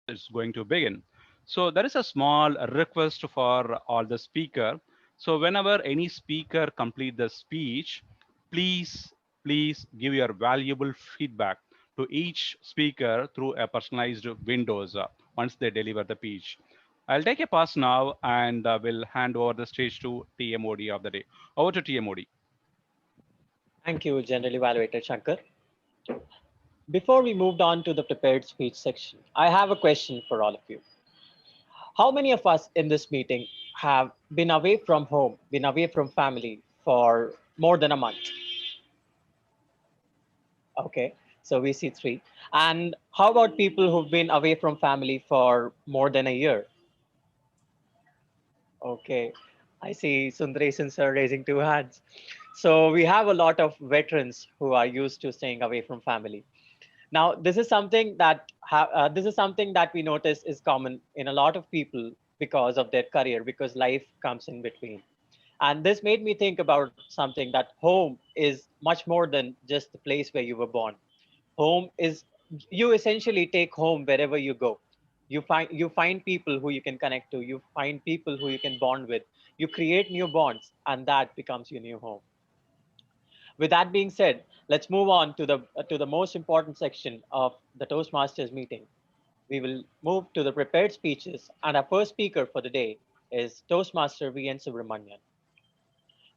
is going to begin. So there is a small request for all the speaker. So whenever any speaker complete the speech, please, please give your valuable feedback to each speaker through a personalized windows once they deliver the speech. I'll take a pause now and will hand over the stage to TMOD of the day. Over to TMOD. Thank you, General Evaluator Shankar. Before we moved on to the prepared speech section, I have a question for all of you. How many of us in this meeting have been away from home, been away from family for more than a month? Okay, so we see three. And how about people who've been away from family for more than a year? Okay, I see Sundaresan sir raising two hands. So we have a lot of veterans who are used to staying away from family. Now, this is something that we notice is common in a lot of people because of their career, because life comes in between. And this made me think about something that home is much more than just the place where you were born. Home is you essentially take home wherever you go. You find people who you can connect to. You find people who you can bond with. You create new bonds, and that becomes your new home. With that being said, let's move on to the most important section of the Toastmasters meeting. We will move to the prepared speeches, and our first speaker for the day is Toastmaster V. N. Subramanian.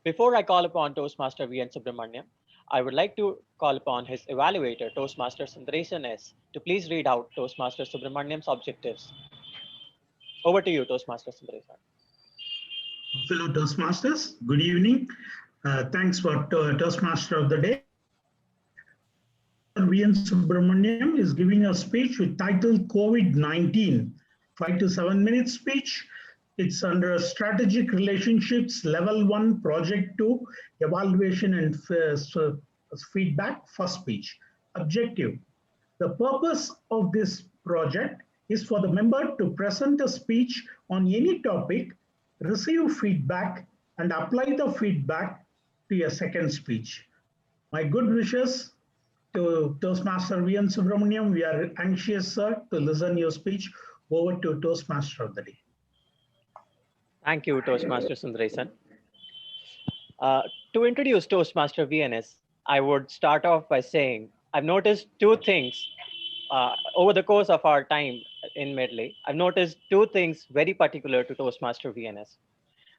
Before I call upon Toastmaster V. N. Subramanian, I would like to call upon his evaluator, Toastmaster Sundaresan S., to please read out Toastmaster Subramanian's objectives. Over to you, Toastmaster Sundaresan. Fellow Toastmasters, good evening. Thanks for Toastmaster of the Day. V.N. Subramaniam is giving a speech with title COVID-19, 5 to 7 minute speech. It's under Strategic Relationships Level 1, Project 2, Evaluation and Feedback, first speech. Objective. The purpose of this project is for the member to present a speech on any topic, receive feedback, and apply the feedback to a second speech. My good wishes to Toastmaster V.N. Subramaniam. We are anxious, sir, to listen your speech. Over to Toastmaster of the Day. Thank you, Toastmaster Sundaresan. To introduce Toastmaster VNS, I would start off by saying I've noticed two things over the course of our time in Medley. I've noticed two things very particular to Toastmaster VNS.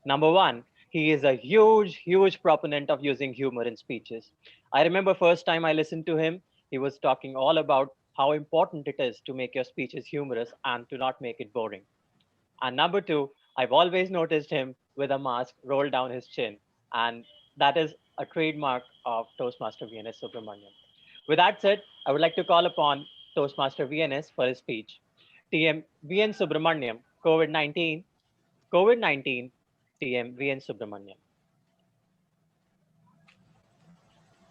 Number one, he is a huge proponent of using humor in speeches. I remember first time I listened to him, he was talking all about how important it is to make your speeches humorous and to not make it boring. And number two, I've always noticed him with a mask rolled down his chin. And that is a trademark of Toastmaster VNS Subramanian. With that said, I would like to call upon Toastmaster VNS for his speech. TM VN Subramaniam, COVID-19, COVID-19, TM VN Subramaniam.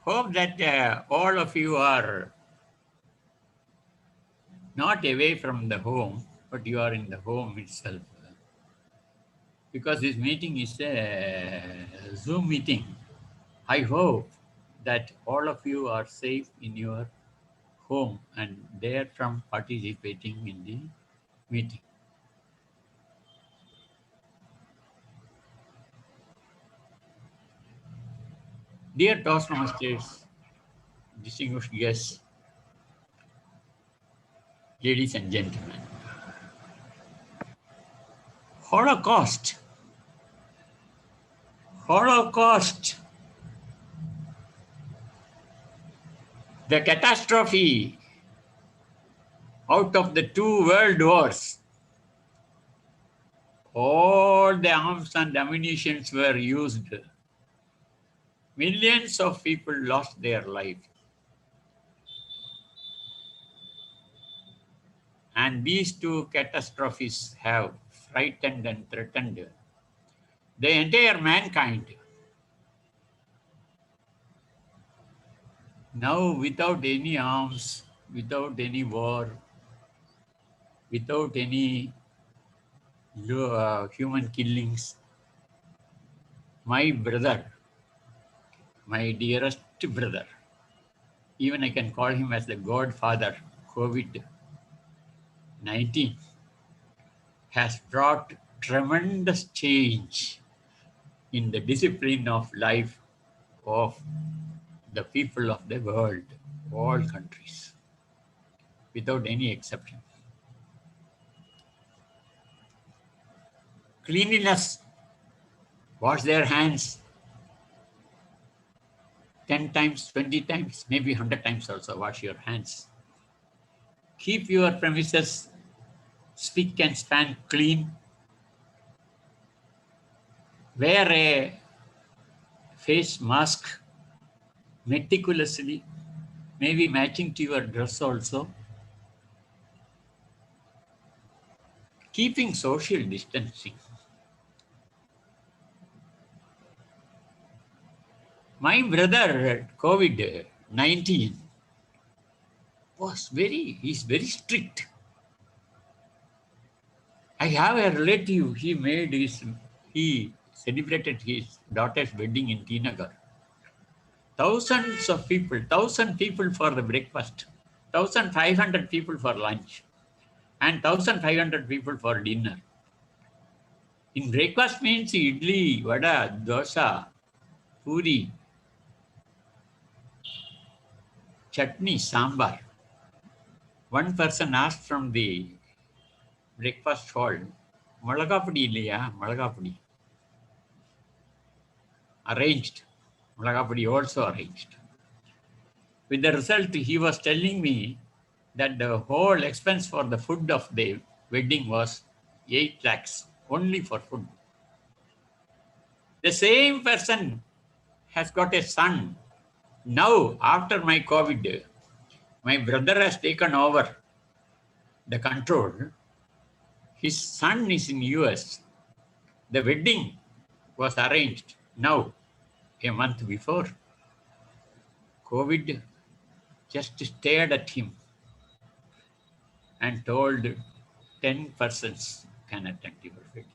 Hope that all of you are not away from the home, but you are in the home itself. Because this meeting is a Zoom meeting. I hope that all of you are safe in your home and there from participating in the meeting. Dear Toastmasters, distinguished guests, ladies and gentlemen, Holocaust, the catastrophe out of the two world wars. All the arms and ammunitions were used. Millions of people lost their lives. And these two catastrophes have frightened and threatened the entire mankind. Now, without any arms, without any war, without any human killings, my brother, my dearest brother, even I can call him as the godfather, COVID, 19 has brought tremendous change in the discipline of life of the people of the world, all countries, without any exception. Cleanliness, wash their hands 10 times, 20 times, maybe 100 times also, wash your hands. Keep your premises spick and span clean. Wear a face mask meticulously, maybe matching to your dress also. Keeping social distancing. My brother, COVID-19, he's very strict. I have a relative, he celebrated his daughter's wedding in T Nagar. Thousands of people, 1,000 people for the breakfast, 1,500 people for lunch, and 1,500 people for dinner. In breakfast means idli, vada, dosa, puri, chutney, sambar. One person asked from the breakfast hall, Malagapudi illaya, Malagapudi. Arranged. Malagapudi also arranged. With the result, he was telling me that the whole expense for the food of the wedding was 8 lakhs, only for food. The same person has got a son. Now, after my COVID, my brother has taken over the control. His son is in US. The wedding was arranged now, a month before. COVID just stared at him and told 10 persons can attend your wedding.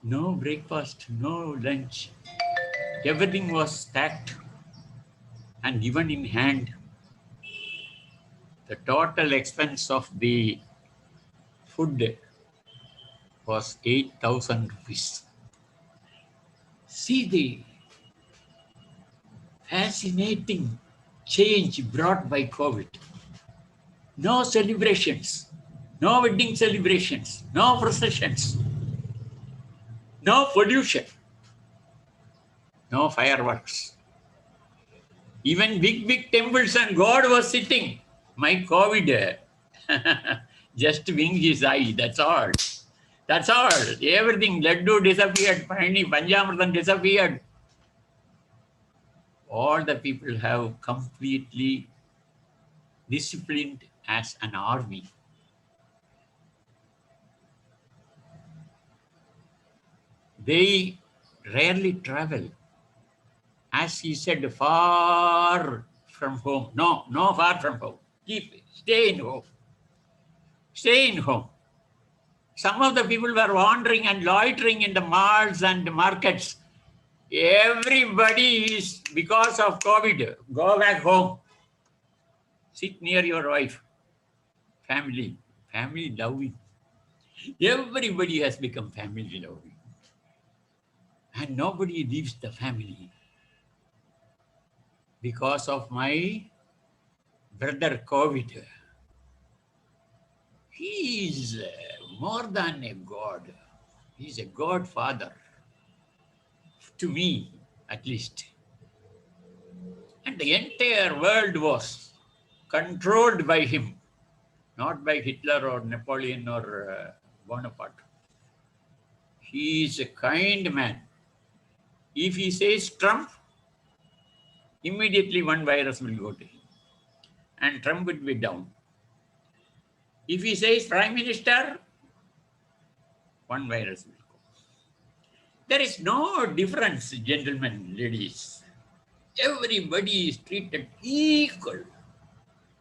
No breakfast, no lunch. Everything was stacked and given in hand. The total expense of the food was 8,000 rupees. See the fascinating change brought by COVID. No celebrations, no wedding celebrations, no processions, no pollution, no fireworks. Even big temples and God was sitting. My COVID just winked his eye, that's all. That's all. Everything, Laddu disappeared, Panjamritam disappeared. All the people have completely disciplined as an army. They rarely travel. As he said, far from home. No far from home. Stay in home. Stay in home. Some of the people were wandering and loitering in the malls and markets. Everybody is, because of COVID, go back home. Sit near your wife. Family loving. Everybody has become family loving. And nobody leaves the family. Because of my brother COVID, he is more than a God. He is a godfather. To me, at least. And the entire world was controlled by him, not by Hitler or Napoleon or Bonaparte. He is a kind man. If he says Trump, immediately one virus will go to him and Trump will be down. If he says Prime Minister, one virus will go. There is no difference, gentlemen, ladies. Everybody is treated equal.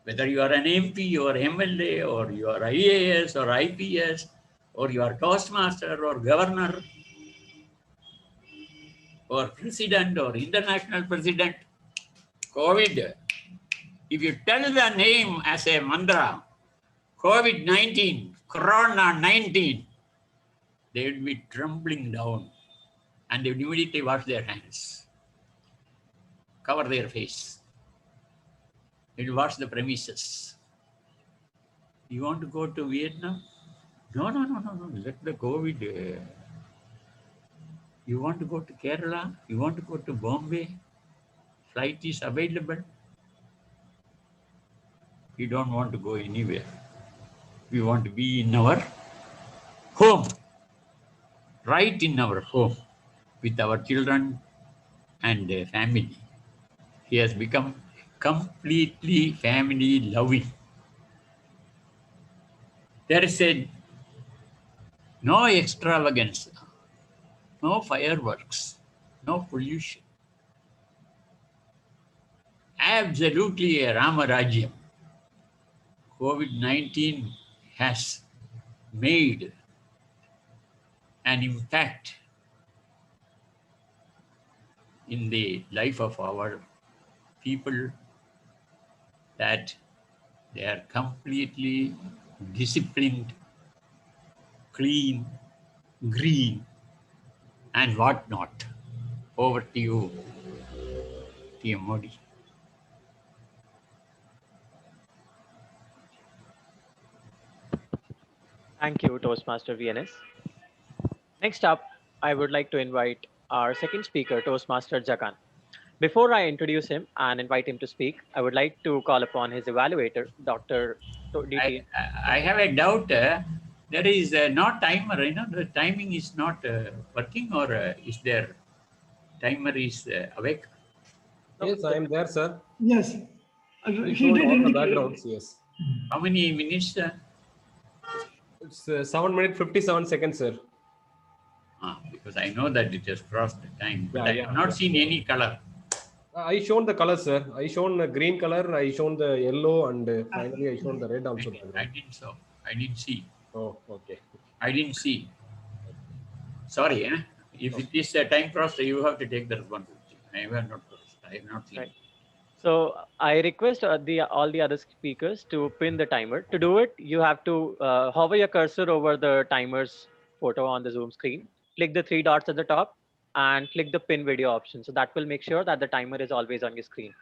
Whether you are an MP or MLA or you are IAS or IPS or you are Toastmaster or Governor or President or International President, COVID, if you tell the name as a mantra, COVID-19, Corona 19, they would be trembling down and they would immediately wash their hands, cover their face, they would wash the premises. You want to go to Vietnam? No. Let the COVID. You want to go to Kerala? You want to go to Bombay? Flight is available. We don't want to go anywhere. We want to be in our home, right in our home, with our children and family. He has become completely family loving. There is no extravagance, no fireworks, no pollution. Absolutely a Ramarajyam. COVID-19 has made an impact in the life of our people that they are completely disciplined, clean, green, and whatnot. Over to you, PM Modi. Thank you, Toastmaster VNS. Next up, I would like to invite our second speaker, Toastmaster Jagan. Before I introduce him and invite him to speak, I would like to call upon his evaluator, Dr. DT. I have a doubt. There is no timer. The timing is not working, or is there timer is awake? Yes, I am there, sir. Yes. He He did showed all the indicate. backgrounds, yes. How many minutes? It's 7 minutes 57 seconds, sir. Because I know that it has crossed the time, but Yeah, I have not seen any color. I shown the colors, sir. I shown the green color, I shown the yellow, and finally I shown the red also. I didn't saw. I didn't see. Oh, okay. I didn't see. Sorry, if it is a time crossed, you have to take the responsibility. I have not crossed. I have not seen. Right. So I request all the other speakers to pin the timer. To do it, you have to hover your cursor over the timer's photo on the Zoom screen. Click the 3 dots at the top and click the pin video option. So that will make sure that the timer is always on your screen.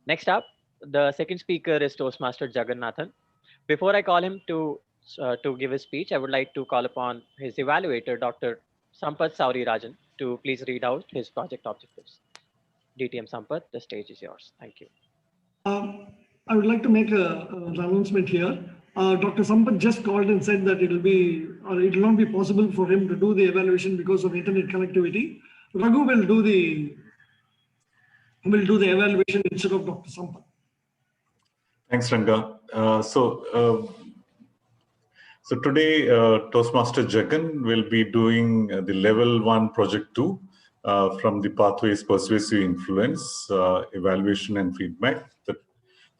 Next up, the second speaker is Toastmaster Jagannathan. Before I call him to give his speech, I would like to call upon his evaluator, Dr. Sampath Sauri Rajan, to please read out his project objectives. DTM Sampath, the stage is yours. Thank you. I would like to make an announcement here. Dr. Sampath just called and said that it will not be possible for him to do the evaluation because of internet connectivity. Raghu will do the evaluation instead of Dr. Sampath. Thanks, Ranga. So today, Toastmaster Jagan will be doing the level 1 project 2 from the Pathways Persuasive Influence evaluation and feedback.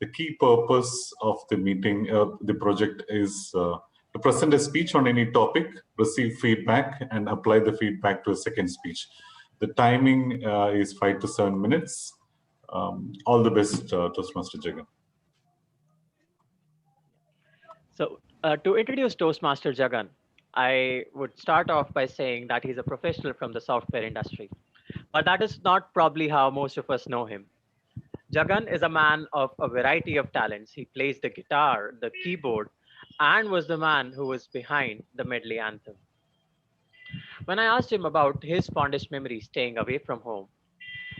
The key purpose of the meeting, the project is to present a speech on any topic, receive feedback, and apply the feedback to a second speech. The timing is 5 to 7 minutes. All the best, Toastmaster Jagan. So to introduce Toastmaster Jagan, I would start off by saying that he's a professional from the software industry. But that is not probably how most of us know him. Jagan is a man of a variety of talents. He plays the guitar, the keyboard, and was the man who was behind the medley anthem. When I asked him about his fondest memory staying away from home,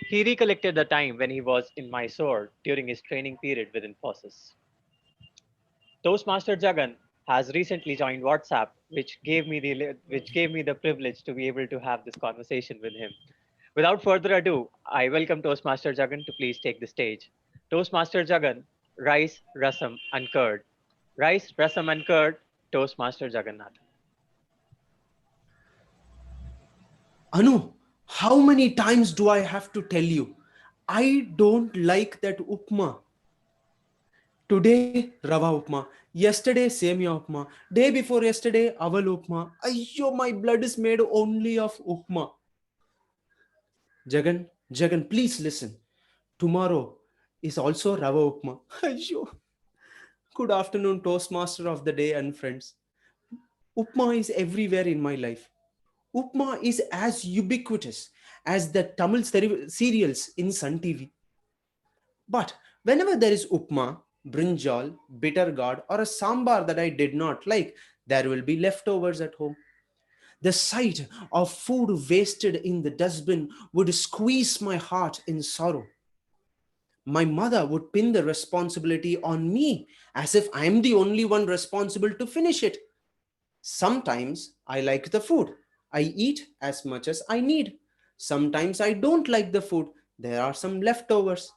he recollected the time when he was in Mysore during his training period with Infosys. Toastmaster Jagan has recently joined WhatsApp, which gave me the privilege to be able to have this conversation with him. Without further ado, I welcome Toastmaster Jagan to please take the stage. Toastmaster Jagan, rice, rasam, and curd. Rice, rasam, and curd, Toastmaster Jagannathan. Anu, how many times do I have to tell you? I don't like that upma. Today, rava upma. Yesterday, semia upma. Day before yesterday, aval upma. Ayyo, my blood is made only of upma. Jagan, please listen. Tomorrow is also rava upma. Ayyo. Good afternoon, Toastmaster of the day and friends. Upma is everywhere in my life. Upma is as ubiquitous as the Tamil serials in Sun TV. But whenever there is upma, brinjal, bitter gourd, or a sambar that I did not like, there will be leftovers at home. The sight of food wasted in the dustbin would squeeze my heart in sorrow. My mother would pin the responsibility on me as if I am the only one responsible to finish it. Sometimes I like the food. I eat as much as I need. Sometimes I don't like the food. There are some leftovers.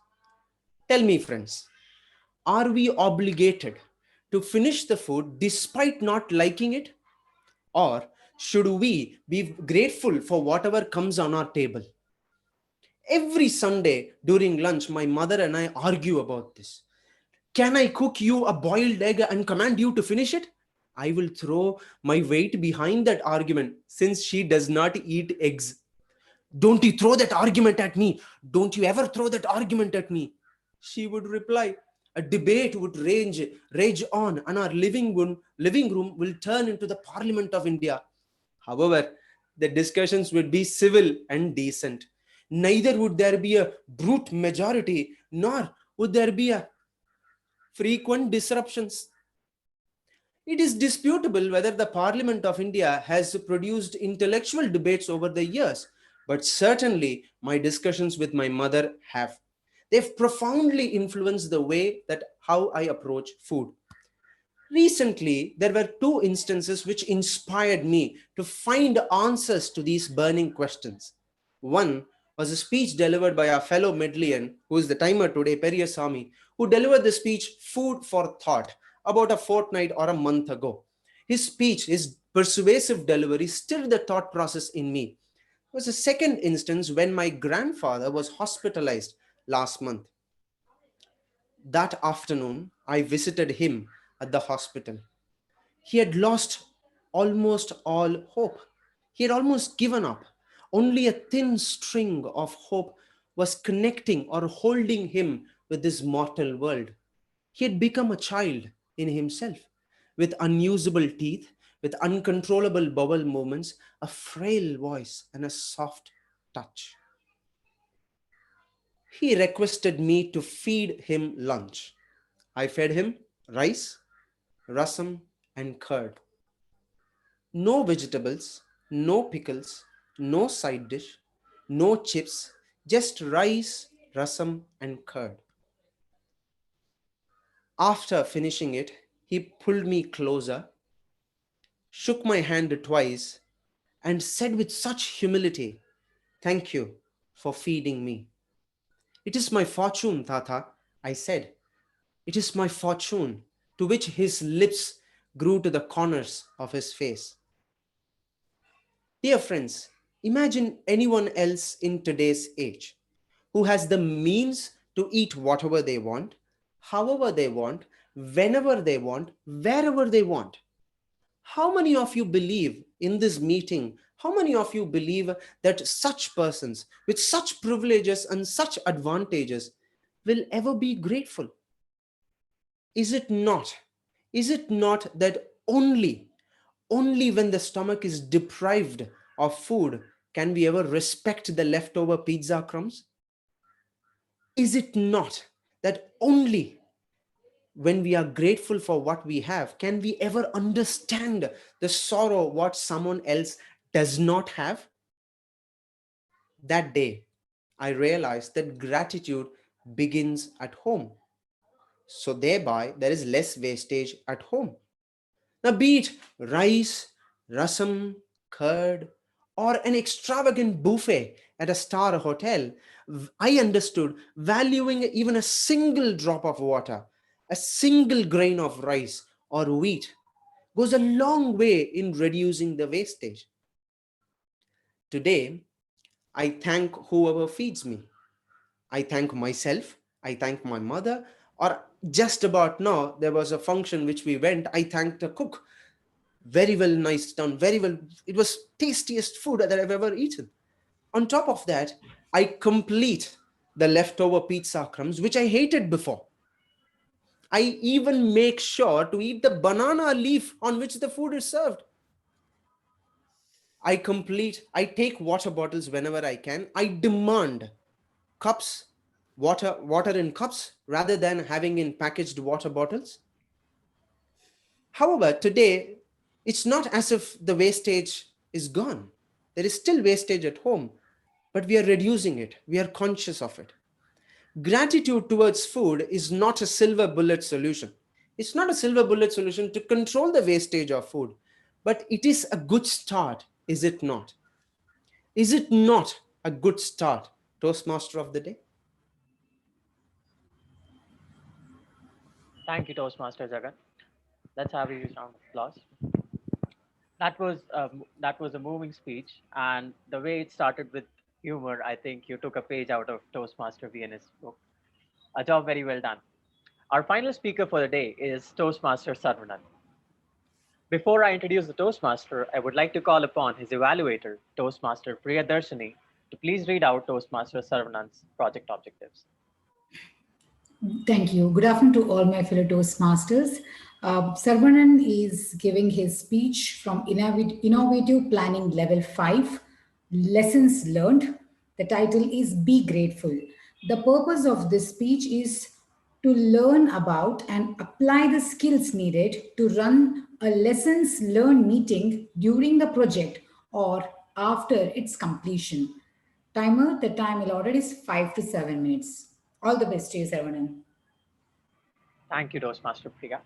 Tell me, friends, are we obligated to finish the food despite not liking it? Or should we be grateful for whatever comes on our table? Every Sunday during lunch, my mother and I argue about this. Can I cook you a boiled egg and command you to finish it? I will throw my weight behind that argument since she does not eat eggs. Don't you throw that argument at me. Don't you ever throw that argument at me. She would reply. A debate would rage on, and our living room will turn into the Parliament of India. However, the discussions would be civil and decent. Neither would there be a brute majority, nor would there be a frequent disruptions. It is disputable whether the Parliament of India has produced intellectual debates over the years, but certainly my discussions with my mother have. They've profoundly influenced the way that how I approach food. Recently, there were two instances which inspired me to find answers to these burning questions. One was a speech delivered by our fellow Medlian, who is the timer today, Periyasamy, who delivered the speech Food for Thought about a fortnight or a month ago. His speech, his persuasive delivery stirred the thought process in me. There was a second instance when my grandfather was hospitalized last month. That afternoon, I visited him at the hospital. He had lost almost all hope. He had almost given up. Only a thin string of hope was connecting or holding him with this mortal world. He had become a child in himself, with unusable teeth, with uncontrollable bowel movements, a frail voice, and a soft touch. He requested me to feed him lunch. I fed him rice, rasam, and curd. No vegetables, no pickles, no side dish, no chips, just rice, rasam, and curd. After finishing it, he pulled me closer, shook my hand twice, and said with such humility, "Thank you for feeding me." "It is my fortune, Tata," I said. "It is my fortune," to which his lips grew to the corners of his face. Dear friends, imagine anyone else in today's age who has the means to eat whatever they want, however they want, whenever they want, wherever they want. How many of you believe in this meeting? How many of you believe that such persons with such privileges and such advantages will ever be grateful? Is it not that only when the stomach is deprived of food can we ever respect the leftover pizza crumbs? Is it not that only when we are grateful for what we have can we ever understand the sorrow what someone else does not have? That day, I realized that gratitude begins at home. So thereby, there is less wastage at home. Now, be it rice, rasam, curd, or an extravagant buffet at a star hotel, I understood valuing even a single drop of water, a single grain of rice or wheat goes a long way in reducing the wastage. Today, I thank whoever feeds me. I thank myself. I thank my mother. Or just about now, there was a function which we went. I thanked the cook. Very well, nice done. Very well. It was tastiest food that I've ever eaten. On top of that, I complete the leftover pizza crumbs, which I hated before. I even make sure to eat the banana leaf on which the food is served. I take water bottles whenever I can. I demand cups, water in cups rather than having in packaged water bottles. However, today, it's not as if the wastage is gone. There is still wastage at home, but we are reducing it. We are conscious of it. Gratitude towards food is not a silver bullet solution. It's not a silver bullet solution to control the wastage of food, but it is a good start, is it not? Is it not a good start, Toastmaster of the day? Thank you, Toastmaster Jagan. Let's have a huge round of applause. That was a moving speech, and the way it started with humor, I think you took a page out of Toastmaster Vienna's book. A job very well done. Our final speaker for the day is Toastmaster Sarvanan. Before I introduce the Toastmaster, I would like to call upon his evaluator, Toastmaster Priyadarshini, to please read out Toastmaster Sarvanan's project objectives. Thank you. Good afternoon to all my fellow Toastmasters. Sarvanan is giving his speech from Innovative Planning Level 5, Lessons Learned. The title is Be Grateful. The purpose of this speech is to learn about and apply the skills needed to run a lessons learned meeting during the project or after its completion. Timer, the time allotted is 5 to 7 minutes. All the best to you, Sarvanan. Thank you, Toastmaster Priya.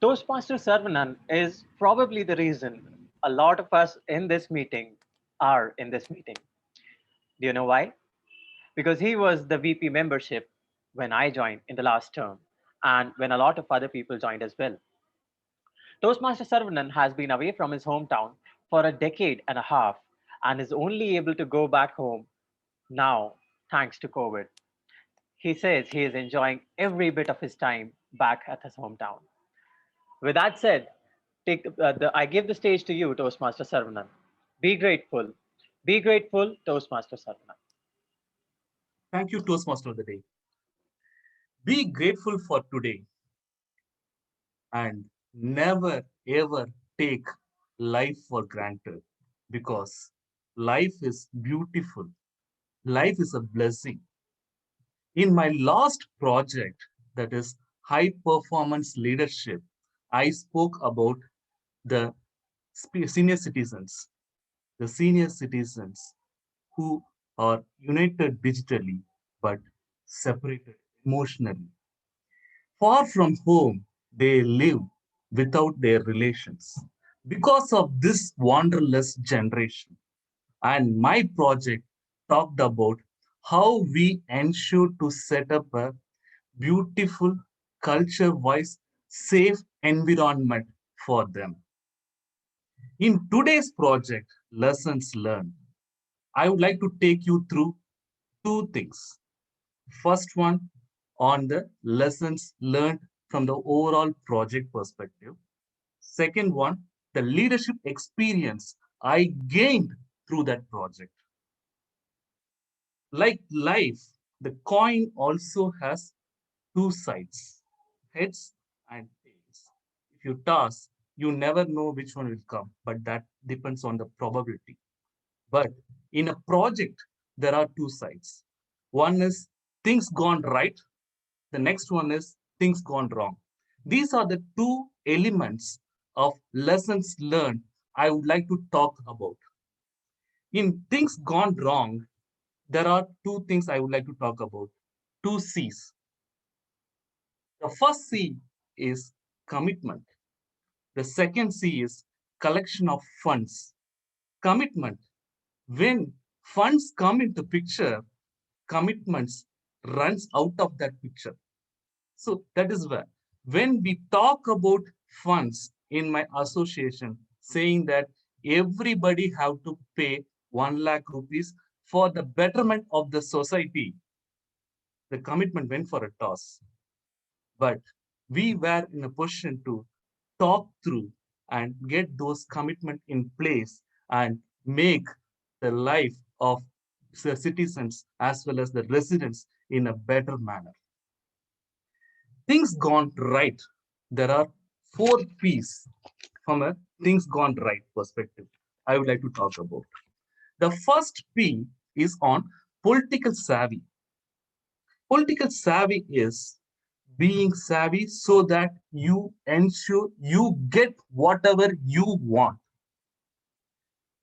Toastmaster Sarvanan is probably the reason a lot of us in this meeting are in this meeting. Do you know why? Because he was the VP membership when I joined in the last term and when a lot of other people joined as well. Toastmaster Sarvanan has been away from his hometown for a decade and a half and is only able to go back home now thanks to COVID. He says he is enjoying every bit of his time back at his hometown. With that said, I give the stage to you, Toastmaster Sarvanan. Be grateful. Be grateful, Toastmaster Sarvanan. Thank you, Toastmaster of the day. Be grateful for today and never ever take life for granted because life is beautiful. Life is a blessing. In my last project, that is high performance leadership, I spoke about the senior citizens who are united digitally but separated emotionally. Far from home, they live without their relations. Because of this wanderless generation, and my project talked about how we ensure to set up a beautiful, culture-wise, safe environment for them. In today's project, Lessons Learned, I would like to take you through two things. First one, on the lessons learned from the overall project perspective. Second one, the leadership experience I gained through that project. Like life, the coin also has two sides, heads and tails. If you toss, you never know which one will come, but that depends on the probability. But in a project, there are two sides. One is things gone right. The next one is things gone wrong. These are the two elements of lessons learned I would like to talk about. In things gone wrong, there are two things I would like to talk about. Two C's. The first C is commitment. The second C is collection of funds. Commitment. When funds come into picture, commitments runs out of that picture. So that is where, when we talk about funds in my association, saying that everybody have to pay 1 lakh rupees for the betterment of the society, the commitment went for a toss. But we were in a position to talk through and get those commitment in place and make the life of the citizens as well as the residents in a better manner. things gone right, there are 4 P's from a things gone right perspective I would like to talk about. The first P is on political savvy. Political savvy is being savvy so that you ensure you get whatever you want.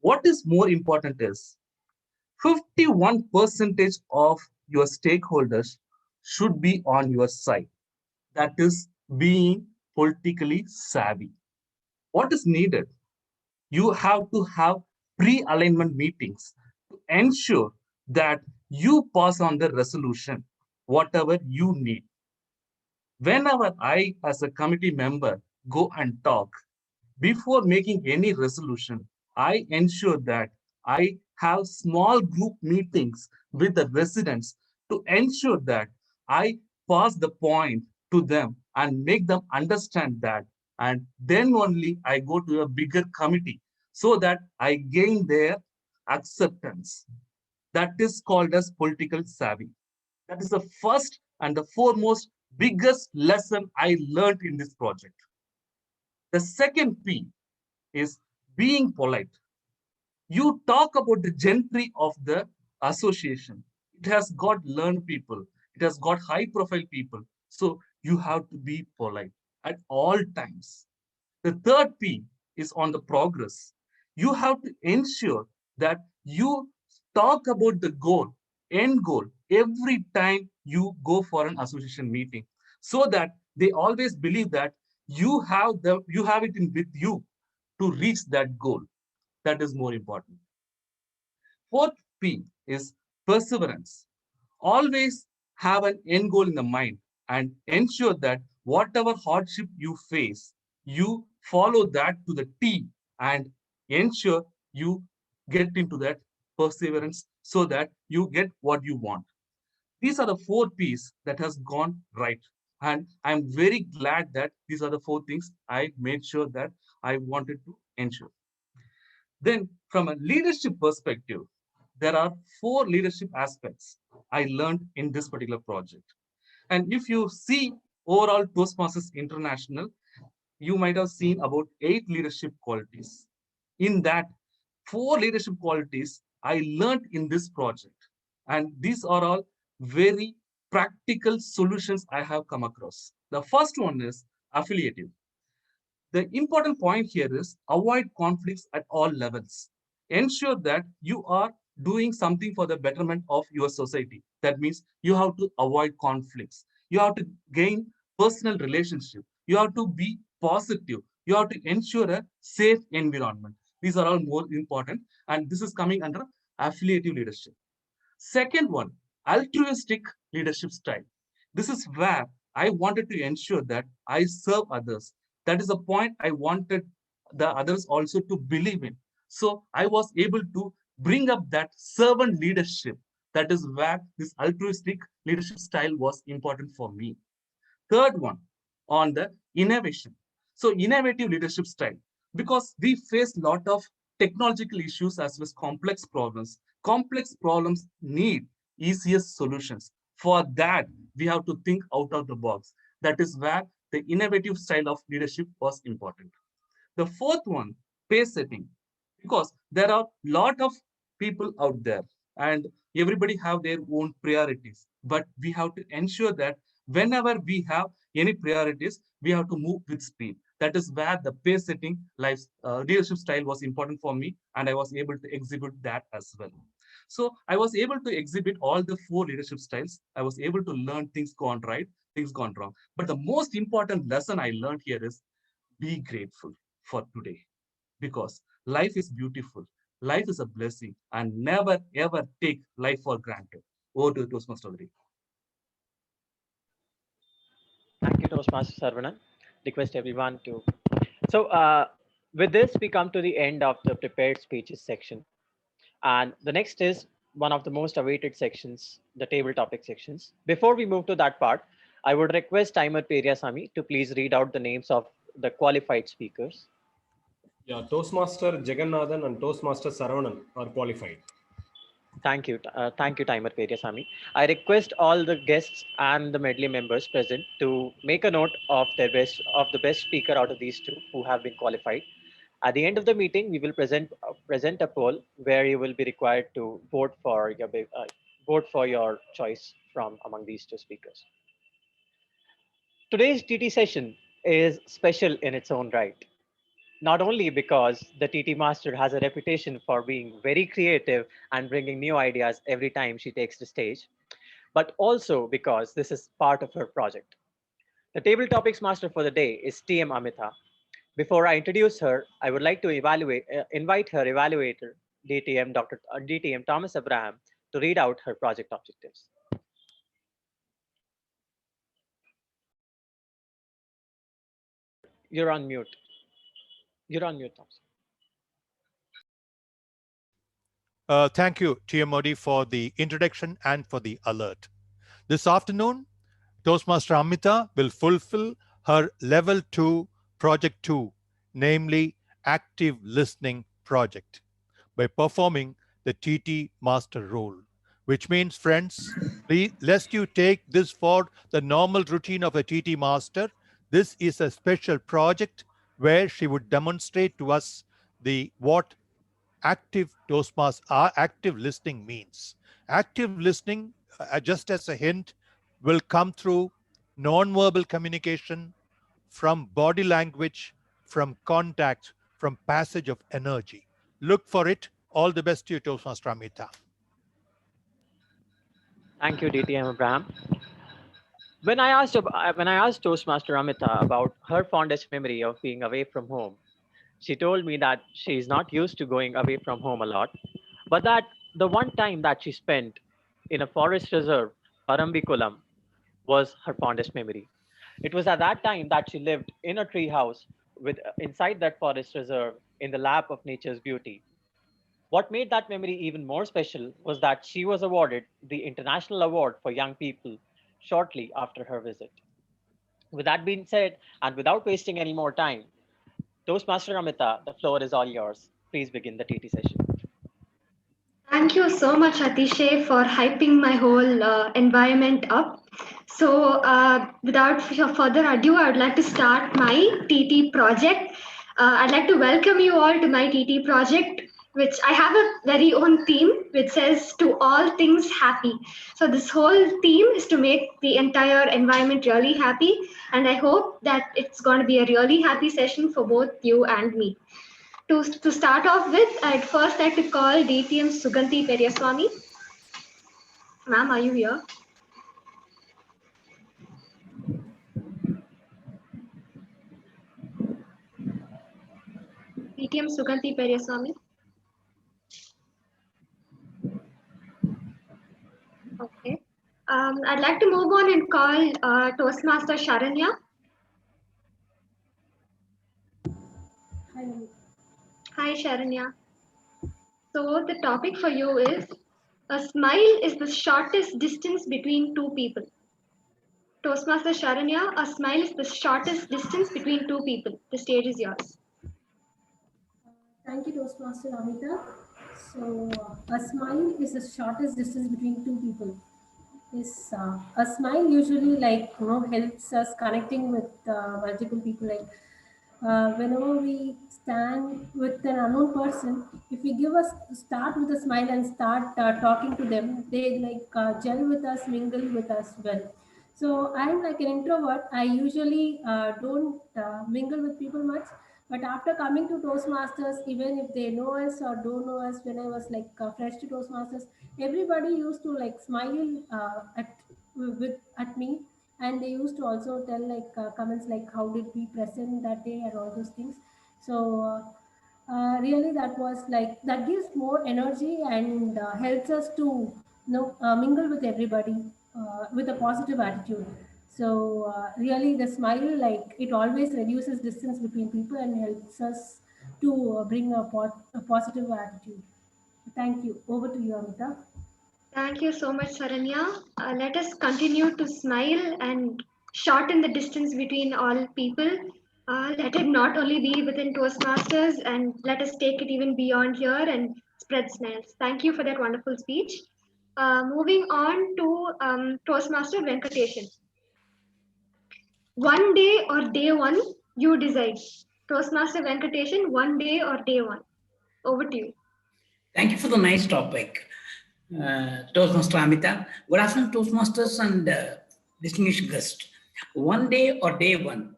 What is more important is 51% of your stakeholders should be on your side. That is being politically savvy. What is needed? You have to have pre-alignment meetings to ensure that you pass on the resolution, whatever you need. Whenever I, as a committee member, go and talk, before making any resolution, I ensure that I have small group meetings with the residents to ensure that I pass the point to them and make them understand that. And then only I go to a bigger committee so that I gain their acceptance. That is called as political savvy. That is the first and the foremost biggest lesson I learned in this project. The second P is being polite. You talk about the gentry of the association. It has got learned people. It has got high profile people. So you have to be polite at all times. The third P is on the progress. You have to ensure that you talk about the goal, end goal, every time you go for an association meeting, so that they always believe that you have it in with you to reach that goal. That is more important. Fourth P is perseverance. Always have an end goal in the mind and ensure that whatever hardship you face, you follow that to the T and ensure you get into that perseverance so that you get what you want. These are the 4 P's that has gone right. And I'm very glad that these are the 4 things I made sure that I wanted to ensure. Then from a leadership perspective, there are 4 leadership aspects I learned in this particular project. And if you see overall Toastmasters International, you might have seen about 8 leadership qualities. In that, 4 leadership qualities I learned in this project. And these are all very practical solutions I have come across. The first one is affiliative. The important point here is avoid conflicts at all levels. Ensure that you are doing something for the betterment of your society. That means you have to avoid conflicts. You have to gain personal relationship. You have to be positive. You have to ensure a safe environment. These are all more important. And this is coming under affiliative leadership. Second one, altruistic leadership style. This is where I wanted to ensure that I serve others. That is the point I wanted the others also to believe in. So I was able to bring up that servant leadership. That is where this altruistic leadership style was important for me. Third one, on the innovation. So innovative leadership style, because we face a lot of technological issues as well as complex problems. Complex problems need easiest solutions. For that, we have to think out of the box. That is where the innovative style of leadership was important. The fourth one, pace setting, because there are a lot of people out there and everybody have their own priorities. But we have to ensure that whenever we have any priorities, we have to move with speed. That is where the pace setting leadership style was important for me, and I was able to exhibit that as well. So I was able to exhibit all the 4 leadership styles. I was able to learn things gone right, things gone wrong. But the most important lesson I learned here is be grateful for today, because life is beautiful. Life is a blessing, and never ever take life for granted. Over to Toastmaster Adri. Thank you, Toastmaster Sarvanan. Request everyone to. So, with this, we come to the end of the prepared speeches section. And the next is one of the most awaited sections, the table topic sections. Before we move to that part, I would request Timer Periasamy to please read out the names of the qualified speakers. Yeah, Toastmaster Jagannathan and Toastmaster Saravanan are qualified. Thank you, Timer Periasamy. I request all the guests and the medley members present to make a note of the best speaker out of these two who have been qualified. At the end of the meeting, we will present a poll where you will be required to vote for your choice from among these two speakers. Today's TT session is special in its own right. Not only because the TT Master has a reputation for being very creative and bringing new ideas every time she takes the stage, but also because this is part of her project. The Table Topics Master for the day is TM Amita. Before I introduce her, I would like to invite her evaluator, DTM Thomas Abraham, to read out her project objectives. You're on mute. You're on mute, Thomas. Thank you, TM Modi, for the introduction and for the alert. This afternoon, Toastmaster Amita will fulfill her Level 2 Project 2, namely Active Listening Project, by performing the TT Master role, which means, friends, please, lest you take this for the normal routine of a TT Master, this is a special project where she would demonstrate to us what active active listening means. Active listening, just as a hint, will come through non-verbal communication, from body language, from contact, from passage of energy. Look for it. All the best to you, Toastmaster Amita. Thank you, DTM Abraham. When I asked Toastmaster Amita about her fondest memory of being away from home, she told me that she is not used to going away from home a lot, but that the one time that she spent in a forest reserve, Parambikulam, was her fondest memory. It was at that time that she lived in a tree house inside that forest reserve in the lap of nature's beauty. What made that memory even more special was that she was awarded the International Award for Young People shortly after her visit. With that being said, and without wasting any more time, Toastmaster Amita, the floor is all yours. Please begin the TT session. Thank you so much, Atishay, for hyping my whole environment up. So without further ado, I would like to start my TT project. I'd like to welcome you all to my TT project, which I have a very own theme, which says to all things happy. So this whole theme is to make the entire environment really happy. And I hope that it's going to be a really happy session for both you and me. To start off with, I'd first like to call DTM Suganti Periaswamy. Ma'am, are you here? DTM Suganti Periaswamy. Okay. I'd like to move on and call Toastmaster Sharanya. Hi, Sharanya. So the topic for you is, a smile is the shortest distance between two people. Toastmaster Sharanya, a smile is the shortest distance between two people. The stage is yours. Thank you, Toastmaster Amita. So, a smile is the shortest distance between two people. A smile usually helps us connecting with multiple people. Whenever we stand with an unknown person, if we start with a smile and start talking to them, they gel with us, mingle with us well. So I'm like an introvert. I usually don't mingle with people much. But after coming to Toastmasters, even if they know us or don't know us, when I was fresh to Toastmasters, everybody used to smile at me, and they used to also tell comments like how did we present that day and all those things. So really that gives more energy and helps us to mingle with everybody with a positive attitude. So really the smile, it always reduces distance between people and helps us to bring a positive attitude. Thank you. Over to you, Amita. Thank you so much, Saranya. Let us continue to smile and shorten the distance between all people. Let it not only be within Toastmasters, and let us take it even beyond here and spread snails. Thank you for that wonderful speech. Moving on to Toastmaster Venkateshan. One day or day one, you decide. Toastmaster Venkateshan, one day or day one. Over to you. Thank you for the nice topic, Toastmaster Amita. Good afternoon, Toastmasters and distinguished guests. One day or day one,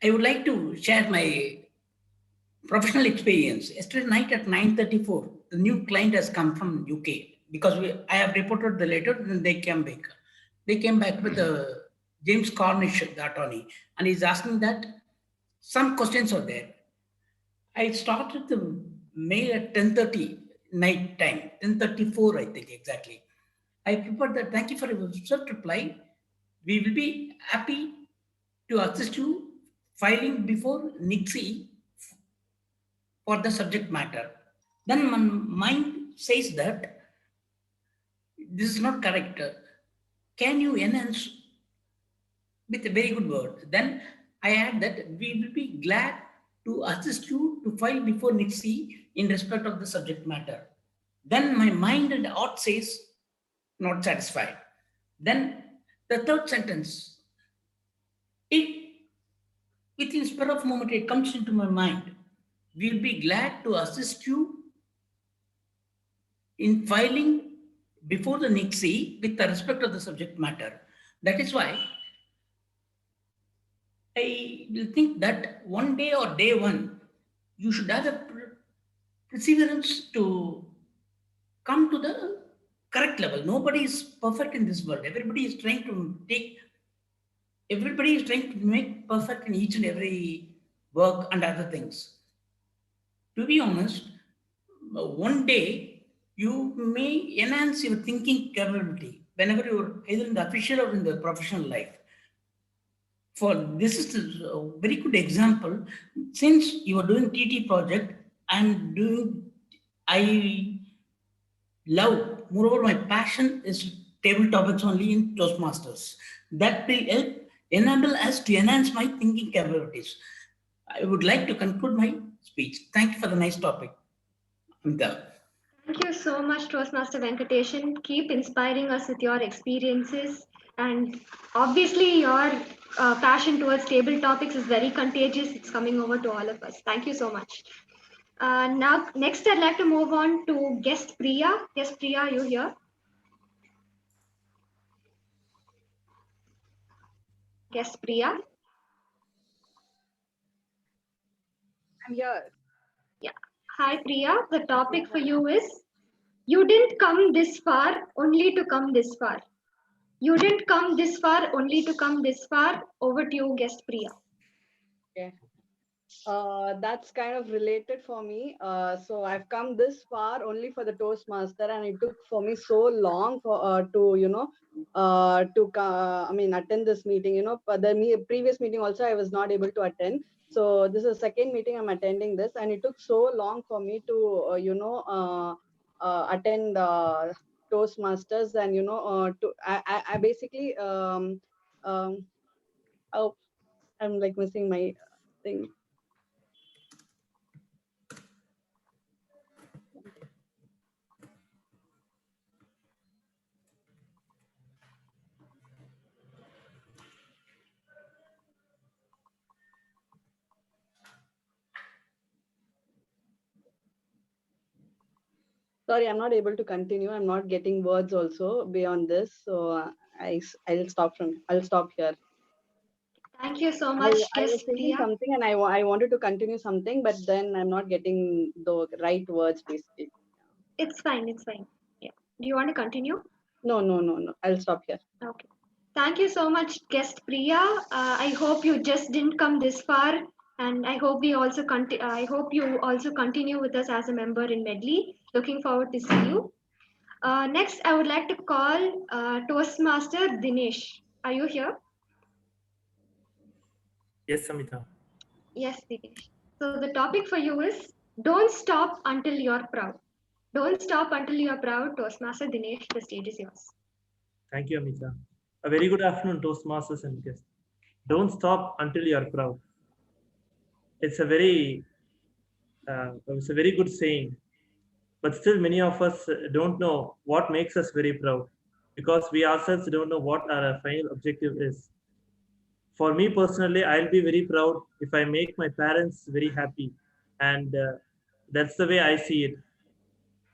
I would like to share my professional experience. Yesterday night at 9:34, the new client has come from UK because I have reported the letter, and they came back. They came back with James Cornish, the attorney, and he's asking that some questions are there. I started the mail at 10:30 night time, 10:34, I think exactly. I prepared that. Thank you for your swift reply. We will be happy to assist you filing before NICSI for the subject matter. Then my mind says that this is not correct. Can you enhance with a very good word? Then I add that we will be glad to assist you to file before NICSI in respect of the subject matter. Then my mind and heart says not satisfied. Then the third sentence, within spur of a moment, it comes into my mind. We'll be glad to assist you in filing before the NICSI with the respect of the subject matter. That is why I will think that one day or day one, you should have a perseverance to come to the correct level. Nobody is perfect in this world. Everybody is trying to make perfect in each and every work and other things. To be honest, one day you may enhance your thinking capability whenever you're either in the official or in the professional life. For this is a very good example. Since you are doing TT project, I love, moreover, my passion is table topics only in Toastmasters. That will help enable us to enhance my thinking capabilities. I would like to conclude my speech. Thank you for the nice topic. Amita. Thank you so much, Toastmaster Venkateshan. Keep inspiring us with your experiences. And obviously, your passion towards table topics is very contagious. It's coming over to all of us. Thank you so much. Now, next, I'd like to move on to guest Priya. Yes, Priya, are you here? Guest Priya. I'm here. Yeah. Hi, Priya. The topic for you is, you didn't come this far only to come this far. You didn't come this far only to come this far. Over to you, guest Priya. Okay. That's kind of related for me. So I've come this far only for the Toastmaster, and it took for me so long for to attend this meeting. But the previous meeting also I was not able to attend. So this is the second meeting I'm attending this, and it took so long for me to attend Toastmasters, and I basically oh, I'm like missing my thing. Sorry, I'm not able to continue. I'm not getting words also beyond this. So I'll stop here. Thank you so much, I was thinking something, and I wanted to continue something, but then I'm not getting the right words basically. It's fine. It's fine. Yeah. Do you want to continue? No. I'll stop here. Okay. Thank you so much, guest Priya. I hope you just didn't come this far, and I hope we also I hope you also continue with us as a member in Medley. Looking forward to see you. Next, I would like to call Toastmaster Dinesh. Are you here? Yes, Samita. Yes, Dinesh. So the topic for you is, don't stop until you're proud. Don't stop until you're proud. Toastmaster Dinesh, the stage is yours. Thank you, Amita. A very good afternoon, Toastmasters and guests. Don't stop until you are proud. It's a very good saying. but still many of us don't know what makes us very proud, because we ourselves don't know what our final objective is. For me personally, I'll be very proud if I make my parents very happy, and that's the way I see it.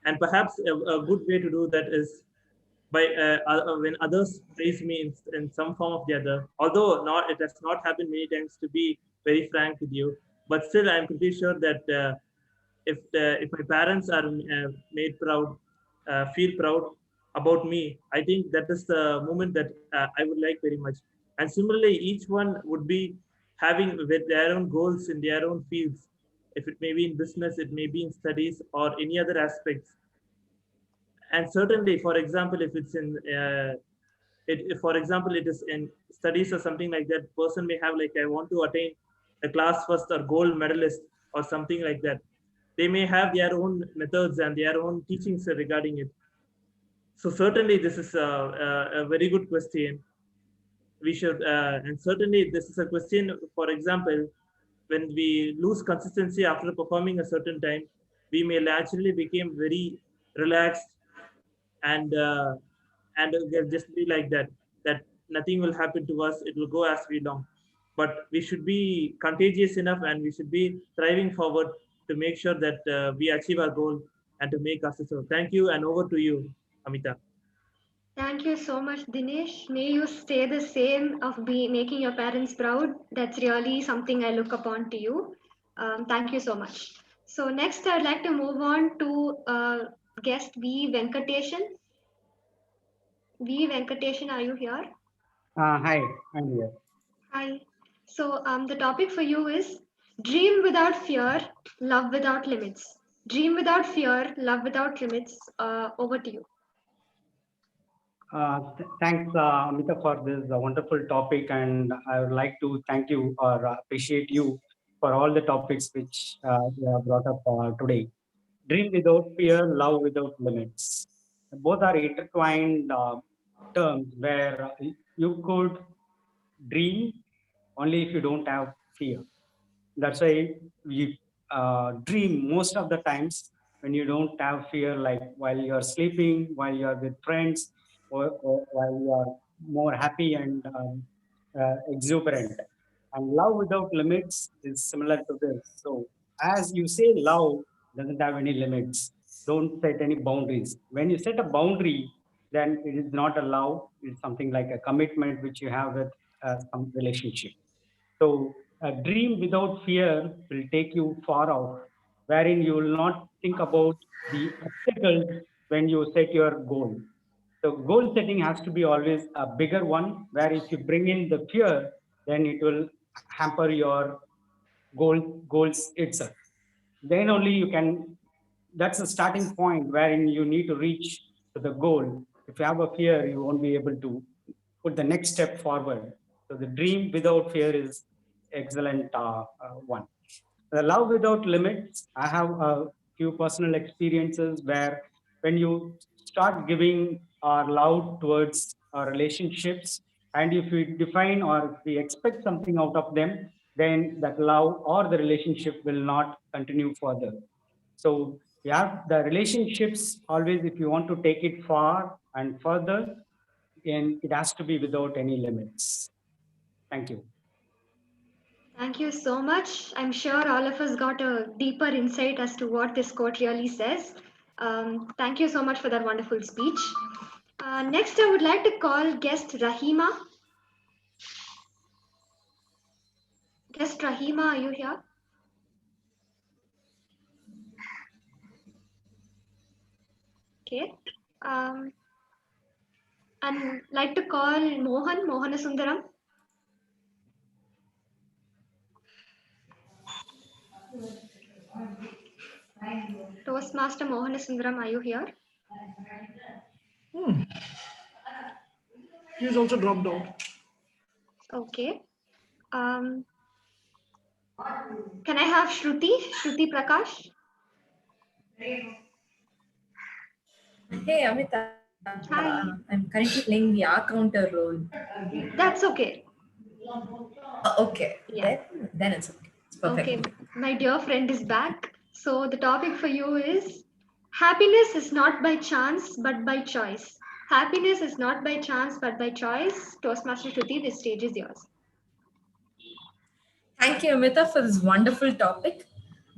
And perhaps a good way to do that is by when others praise me in some form of the other. Although not, it has not happened many times, to be very frank with you, but still I'm pretty sure that if my parents are made proud, feel proud about me, I think that is the moment that I would like very much. And similarly, each one would be having with their own goals in their own fields. If it may be in business, it may be in studies or any other aspects. And certainly, for example, if it's in if, for example, it is in studies or something like that, person may have like, I want to attain a class first or gold medalist or something like that. They may have their own methods and their own teachings regarding it. So certainly this is a very good question. We should, and certainly this is a question, for example, when we lose consistency after performing a certain time, we may naturally become very relaxed, and they'll just be like that nothing will happen to us, it will go as we long. But we should be contagious enough, and we should be thriving forward to make sure that we achieve our goal and to make us so. Thank you, and over to you, Amita. Thank you so much, Dinesh. May you stay the same of making your parents proud. That's really something I look upon to you. Thank you so much. So next, I'd like to move on to guest V. Venkateshan. V. Venkateshan, are you here? Hi, I'm here. Hi. So the topic for you is dream without fear, love without limits. Dream without fear, love without limits. Over to you. Thanks, Amita, for this wonderful topic, and I would like to thank you or appreciate you for all the topics which you have brought up today. Dream without fear, love without limits. Both are intertwined terms where you could dream only if you don't have fear. That's why we dream most of the times when you don't have fear, like while you're sleeping, while you're with friends, or while you are more happy and exuberant. And love without limits is similar to this. So as you say, love doesn't have any limits. Don't set any boundaries. When you set a boundary, then it is not a love. It's something like a commitment which you have with some relationship. So a dream without fear will take you far out, wherein you will not think about the obstacles when you set your goal. So goal setting has to be always a bigger one, where if you bring in the fear, then it will hamper your goals itself. Then only you can, that's the starting point wherein you need to reach to the goal. If you have a fear, you won't be able to put the next step forward. So the dream without fear is excellent one. The love without limits, I have a few personal experiences where when you start giving our love towards our relationships, and if we define or if we expect something out of them, then that love or the relationship will not continue further. So yeah, the relationships always, if you want to take it far and further, and it has to be without any limits. Thank you. Thank you so much. I'm sure all of us got a deeper insight as to what this quote really says. Thank you so much for that wonderful speech. Next, I would like to call guest Rahima. Guest Rahima, are you here? Okay. I'd like to call Mohanasundaram. Toastmaster Mohanasundaram, are you here? He's also dropped out. Okay. Can I have Shruti Prakash? Hey, Amita. Hi. I'm currently playing the R counter role. That's okay. Okay. Yeah. Then it's okay. It's perfect. Okay. My dear friend is back. So the topic for you is Happiness is not by chance, but by choice. Happiness is not by chance, but by choice. Toastmaster Shruti, the stage is yours. Thank you, Amita, for this wonderful topic.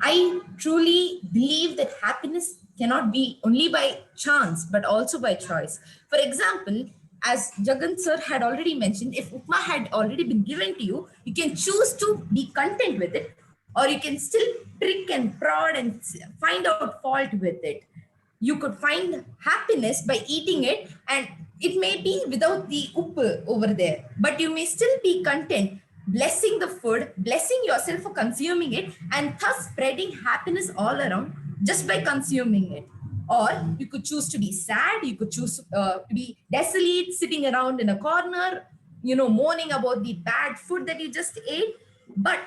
I truly believe that happiness cannot be only by chance, but also by choice. For example, as Jagan sir had already mentioned, if Upma had already been given to you, you can choose to be content with it, or you can still prick and prod and find out fault with it. You could find happiness by eating it, and it may be without the uppu over there, but you may still be content blessing the food, blessing yourself for consuming it, and thus spreading happiness all around just by consuming it. Or you could choose to be sad, you could choose to be desolate, sitting around in a corner, moaning about the bad food that you just ate. But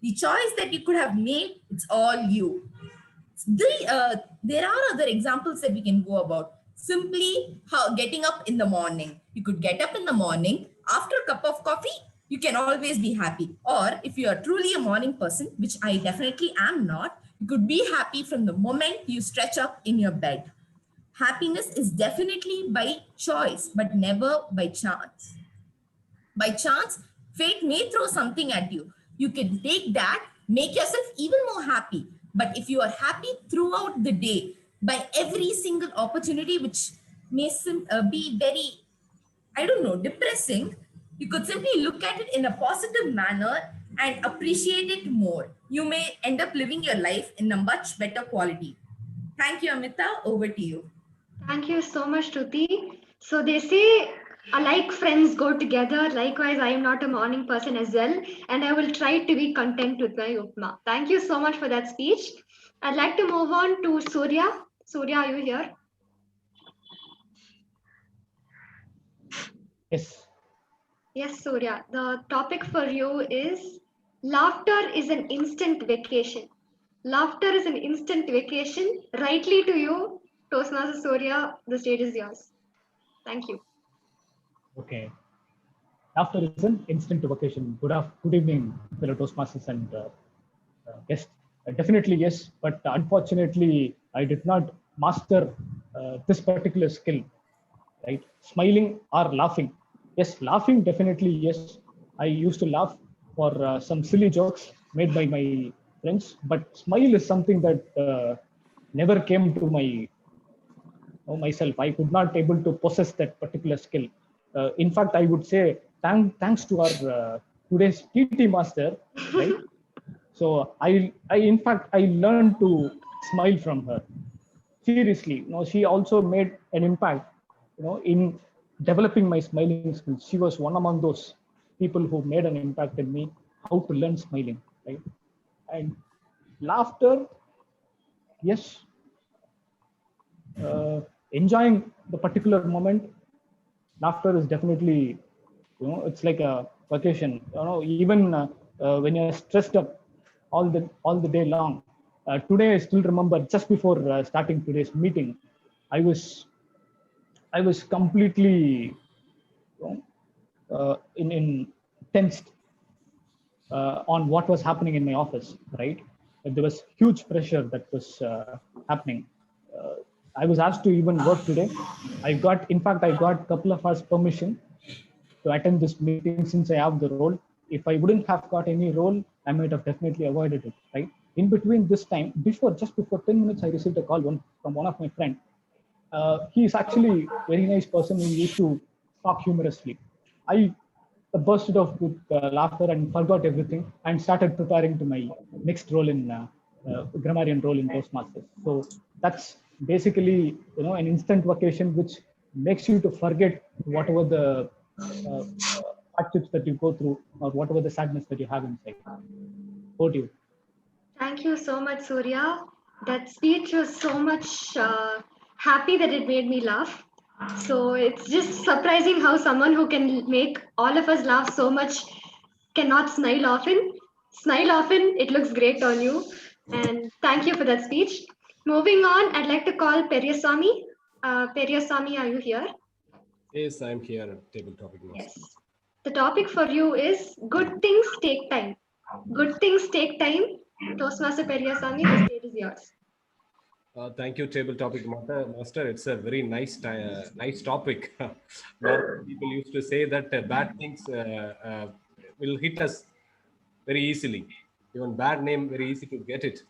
the choice that you could have made, it's all you. There are other examples that we can go about. Simply getting up in the morning. You could get up in the morning, after a cup of coffee, you can always be happy. Or if you are truly a morning person, which I definitely am not, you could be happy from the moment you stretch up in your bed. Happiness is definitely by choice, but never by chance. By chance, fate may throw something at you. You can take that, make yourself even more happy. But if you are happy throughout the day, by every single opportunity, which may be very, depressing, you could simply look at it in a positive manner and appreciate it more. You may end up living your life in a much better quality. Thank you, Amita. Over to you. Thank you so much, Shruti. So they say, alike friends go together. Likewise, I am not a morning person as well, and I will try to be content with my upma. Thank you so much for that speech. I'd like to move on to Surya. Surya, are you here? Yes. Yes, Surya. The topic for you is laughter is an instant vacation. Laughter is an instant vacation. Rightly to you, Toastmaster Surya, the stage is yours. Thank you. Okay. Laughter is an instant vacation. Good evening, fellow Toastmasters and guests. Definitely yes, but unfortunately, I did not master this particular skill. Right? Smiling or laughing. Yes, laughing definitely yes. I used to laugh for some silly jokes made by my friends, but smile is something that never came to myself. I could not able to possess that particular skill. In fact, I would say thanks to our today's PT master, right? So I in fact I learned to smile from her. Seriously, she also made an impact, in developing my smiling skills. She was one among those people who made an impact in me, how to learn smiling, right? And laughter, yes, enjoying the particular moment. Laughter is definitely, it's like a vacation. Even when you're stressed up all the day long. Today, I still remember just before starting today's meeting, I was completely in tensed on what was happening in my office. Right, there was huge pressure that was happening. I was asked to even work today. In fact, I got a couple of hours permission to attend this meeting since I have the role. If I wouldn't have got any role, I might have definitely avoided it, right? In between this time, just before 10 minutes, I received a call from one of my friends. He is actually a very nice person who used to talk humorously. I bursted off with laughter and forgot everything and started preparing to my next role in grammarian role in Toastmasters. So that's basically, an instant vacation which makes you to forget whatever the hardships that you go through or whatever the sadness that you have inside. Over to you. Thank you so much, Surya. That speech was so much happy that it made me laugh. So it's just surprising how someone who can make all of us laugh so much cannot smile often. Smile often, it looks great on you. And thank you for that speech. Moving on, I'd like to call Peryaswamy. Peryaswamy, are you here? Yes, I'm here at Table Topic Master. Yes. The topic for you is good things take time. Good things take time. Toastmaster Peryaswamy, the stage is yours. Thank you, table topic master. It's a very nice nice topic. Normally people used to say that bad things will hit us very easily. Even bad name, very easy to get it.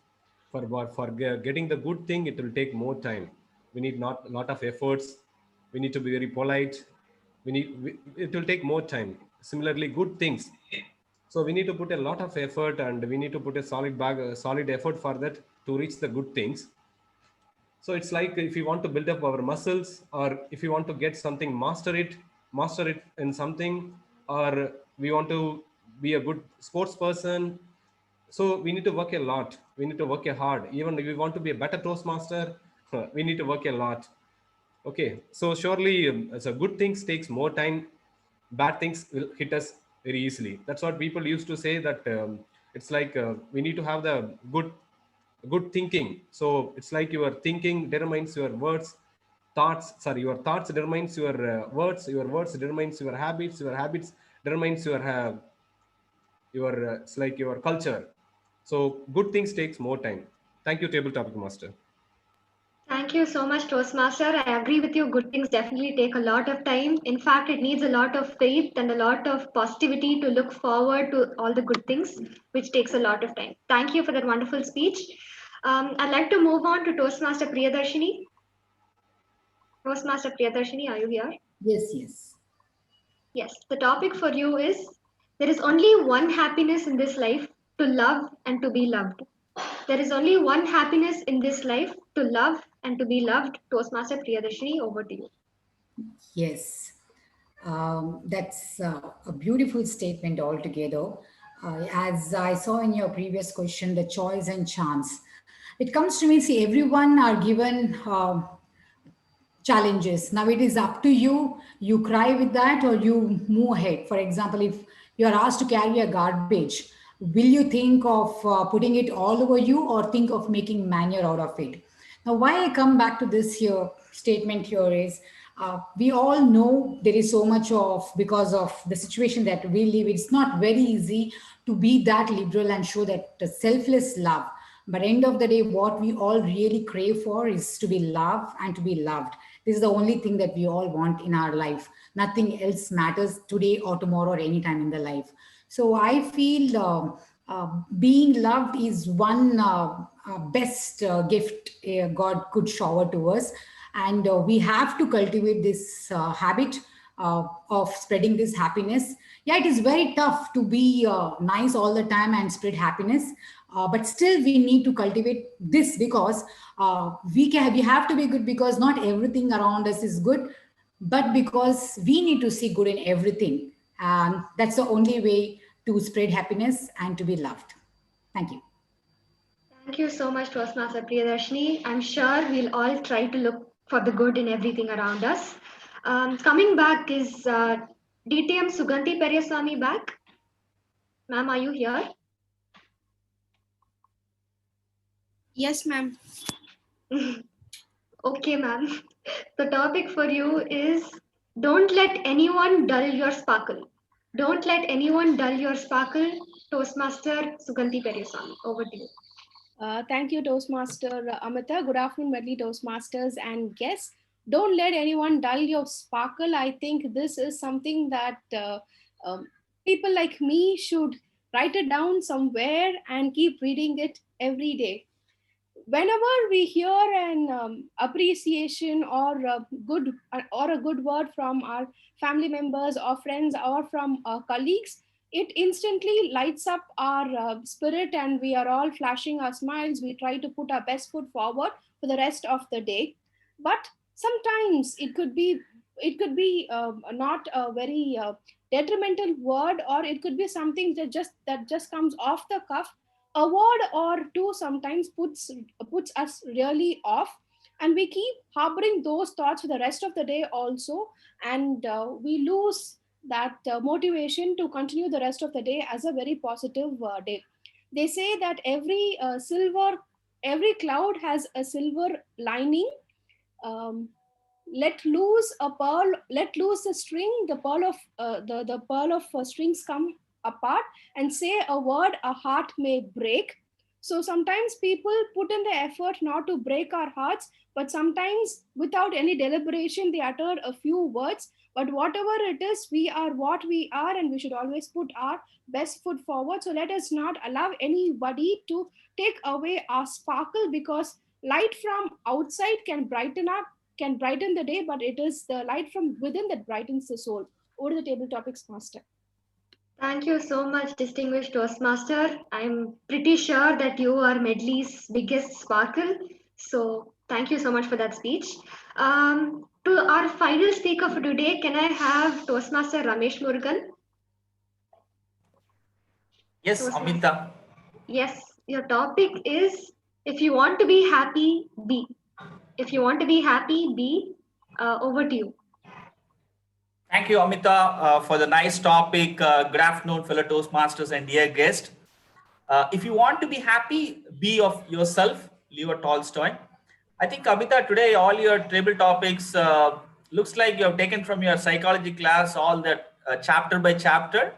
For getting the good thing, it will take more time. We need not lot of efforts. We need to be very polite. It will take more time. Similarly, good things. So we need to put a lot of effort, and we need to put a solid effort for that to reach the good things. So it's like if you want to build up our muscles, or if you want to get something, master it in something, or we want to be a good sports person. So we need to work a lot. We need to work hard. Even if we want to be a better Toastmaster, we need to work a lot. Okay, so surely, so good things takes more time. Bad things will hit us very easily. That's what people used to say, that it's like we need to have the good thinking. So it's like your thinking determines your words, your thoughts determines your words determines your habits determines your it's like your culture. So good things takes more time. Thank you, table topic master. Thank you so much, Toastmaster. I agree with you. Good things definitely take a lot of time. In fact, it needs a lot of faith and a lot of positivity to look forward to all the good things, which takes a lot of time. Thank you for that wonderful speech. I'd like to move on to Toastmaster Priyadarshini. Toastmaster Priyadarshini, are you here? Yes, yes. Yes, the topic for you is, there is only one happiness in this life, to love and to be loved. There is only one happiness in this life, to love and to be loved. Toastmaster Priyadarshini, over to you. Yes, that's a beautiful statement altogether. As I saw in your previous question, the choice and chance. It comes to me, see, everyone are given challenges. Now it is up to you. You cry with that or you move ahead. For example, if you are asked to carry a garbage, will you think of putting it all over you or think of making manure out of it? Now, why I come back to this here statement here is, we all know there is so much of, because of the situation that we live, it's not very easy to be that liberal and show that selfless love. But end of the day, what we all really crave for is to be loved and to be loved. This is the only thing that we all want in our life. Nothing else matters today or tomorrow or any time in the life. So I feel being loved is one best gift God could shower to us. And we have to cultivate this habit of spreading this happiness. Yeah, it is very tough to be nice all the time and spread happiness. But still we need to cultivate this, because we have to be good, because not everything around us is good, but because we need to see good in everything. And that's the only way to spread happiness and to be loved. Thank you. Thank you so much, Toastmaster Priyadarshini. I'm sure we'll all try to look for the good in everything around us. Coming back is DTM Suganti Periaswamy back. Ma'am, are you here? Yes, ma'am. Okay, ma'am. The topic for you is, don't let anyone dull your sparkle. Don't let anyone dull your sparkle. Toastmaster Suganti Periaswamy, over to you. Thank you, Toastmaster Amita. Good afternoon, medley Toastmasters and guests. Don't let anyone dull your sparkle. I think this is something that people like me should write it down somewhere and keep reading it every day. Whenever we hear an appreciation or a good word from our family members or friends or from colleagues, it instantly lights up our spirit, and we are all flashing our smiles. We try to put our best foot forward for the rest of the day. But sometimes it could be not a very detrimental word, or it could be something that just comes off the cuff. A word or two sometimes puts us really off, and we keep harboring those thoughts for the rest of the day also, and we lose that motivation to continue the rest of the day as a very positive day. They say that every cloud has a silver lining. Let loose the string, the pearl of strings come apart, and say a word a heart may break. So sometimes people put in the effort not to break our hearts, but sometimes without any deliberation, they utter a few words. But whatever it is, we are what we are, and we should always put our best foot forward. So let us not allow anybody to take away our sparkle, because light from outside can brighten the day, but it is the light from within that brightens the soul. Over to the table topics, Master. Thank you so much, distinguished Toastmaster. I'm pretty sure that you are Medley's biggest sparkle. So thank you so much for that speech. To our final speaker for today, can I have Toastmaster Ramesh Murugan? Yes, Amita. Yes, your topic is, if you want to be happy, be. If you want to be happy, be. Over to you. Thank you, Amita, for the nice topic. Good afternoon, fellow Toastmasters and dear guest. If you want to be happy, be of yourself, Leo Tolstoy. I think, Amita, today all your table topics looks like you have taken from your psychology class all that chapter by chapter.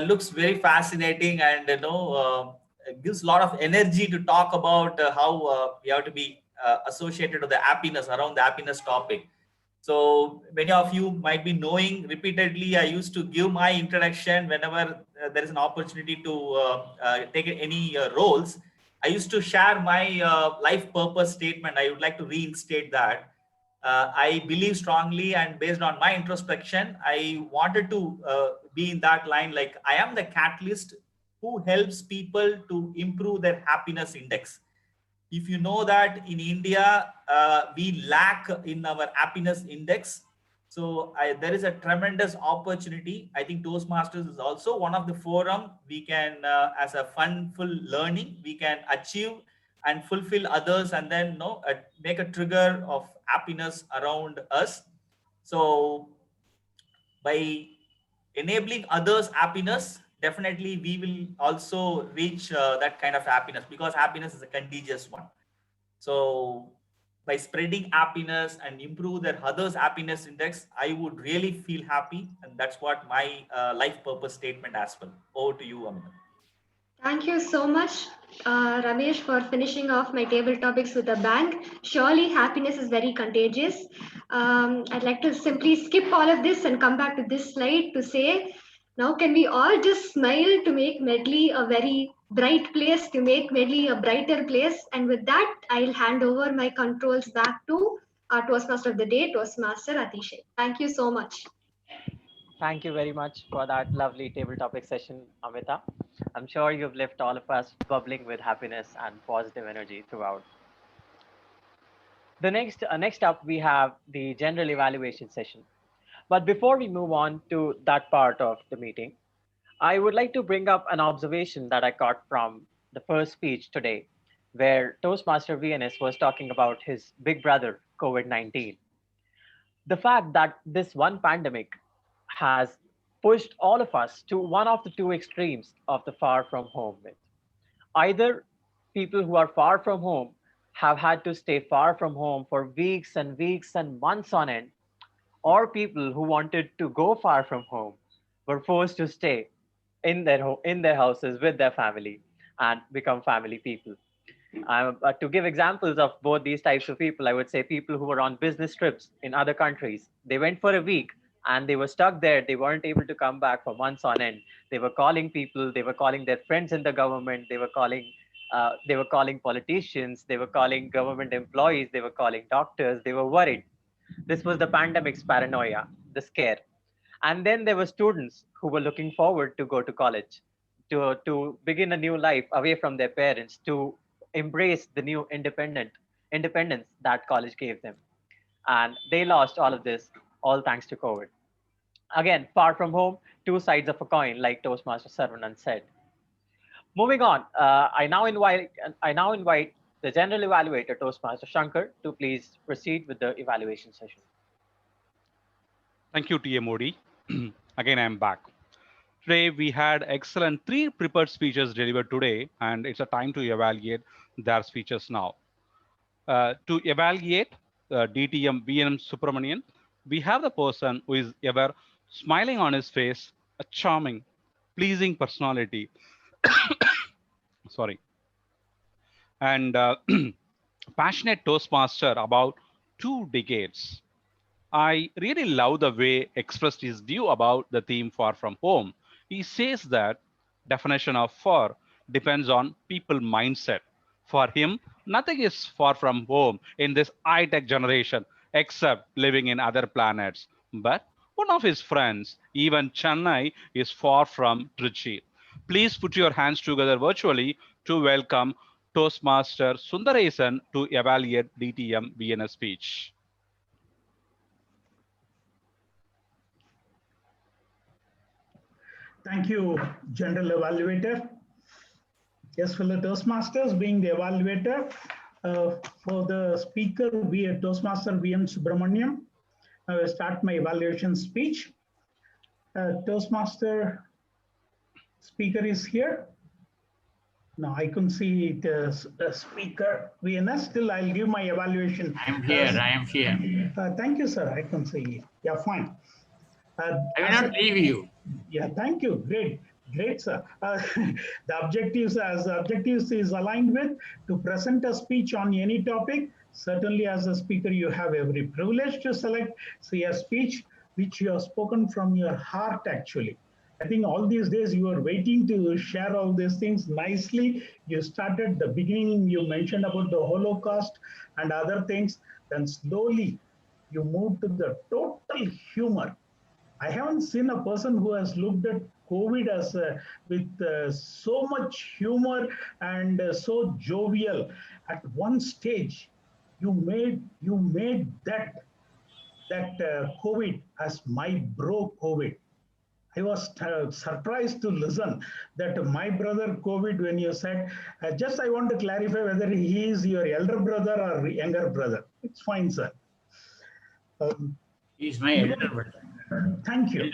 Looks very fascinating, and gives a lot of energy to talk about how we have to be associated with the happiness, around the happiness topic. So many of you might be knowing, repeatedly I used to give my introduction whenever there is an opportunity to take any roles. I used to share my life purpose statement. I would like to reinstate that. I believe strongly, and based on my introspection, I wanted to be in that line, like I am the catalyst who helps people to improve their happiness index. If you know that in India, we lack in our happiness index. So there is a tremendous opportunity. I think Toastmasters is also one of the forum we can, as a funful learning, we can achieve and fulfill others, and then make a trigger of happiness around us. So by enabling others' happiness, definitely we will also reach that kind of happiness, because happiness is a contagious one. So by spreading happiness and improve their others' happiness index, I would really feel happy. And that's what my life purpose statement as well. Over to you, Amita. Thank you so much, Ramesh, for finishing off my table topics with a bang. Surely happiness is very contagious. I'd like to simply skip all of this and come back to this slide to say, now can we all just smile to make Medley a very bright place, to make Medley a brighter place? And with that, I'll hand over my controls back to our Toastmaster of the day, Toastmaster Atishay. Thank you so much. Thank you very much for that lovely table topic session, Amita. I'm sure you've left all of us bubbling with happiness and positive energy throughout. The next up, we have the general evaluation session. But before we move on to that part of the meeting, I would like to bring up an observation that I got from the first speech today, where Toastmaster VNS was talking about his big brother, COVID-19. The fact that this one pandemic has pushed all of us to one of the two extremes of the far from home myth. Either people who are far from home have had to stay far from home for weeks and weeks and months on end, or people who wanted to go far from home were forced to stay in their houses with their family and become family people. To give examples of both these types of people, I would say people who were on business trips in other countries. They went for a week and they were stuck there. They weren't able to come back for months on end. They were calling people, they were calling their friends in the government, they were calling politicians, they were calling government employees, they were calling doctors, they were worried. This was the pandemic's paranoia, the scare. And then there were students who were looking forward to go to college, to begin a new life away from their parents, to embrace the new independence that college gave them. And they lost all of this, all thanks to COVID. Again, far from home, two sides of a coin, like Toastmaster Saravanan said. Moving on, I now invite the general evaluator, Toastmaster Shankar, to please proceed with the evaluation session. Thank you, T.A. Modi. Again, I'm back. Today, we had excellent 3 prepared speeches delivered today, and it's a time to evaluate their speeches now. To evaluate DTM VNM Subramanian, we have the person who is ever smiling on his face, a charming, pleasing personality. Sorry. and passionate Toastmaster about 2 decades. I really love the way expressed his view about the theme Far From Home. He says that definition of far depends on people mindset. For him, nothing is far from home in this high-tech generation except living in other planets. But one of his friends, even Chennai, is far from Trichy. Please put your hands together virtually to welcome Toastmaster Sundaresan to evaluate DTM VNS speech. Thank you, General Evaluator. Yes, fellow Toastmasters, being the evaluator, for the speaker, Toastmaster VM Subramaniam, I will start my evaluation speech. Toastmaster speaker is here. No, I couldn't see the speaker VNS. Still, I'll give my evaluation. I am here. I am here. Thank you, sir. I can see it. Yeah, fine. I will not leave you. Yeah, thank you. Great, great, sir. The objectives is aligned with to present a speech on any topic. Certainly, as a speaker, you have every privilege to select a speech which you have spoken from your heart. Actually, I think all these days you are waiting to share all these things nicely. You started the beginning. You mentioned about the Holocaust and other things. Then slowly you moved to the total humor. I haven't seen a person who has looked at COVID as with so much humor and so jovial. At one stage, you made that COVID as my bro COVID. I was surprised to listen that my brother COVID, when you said, just I want to clarify whether he is your elder brother or younger brother. It's fine, sir. He's my elder brother. Thank you.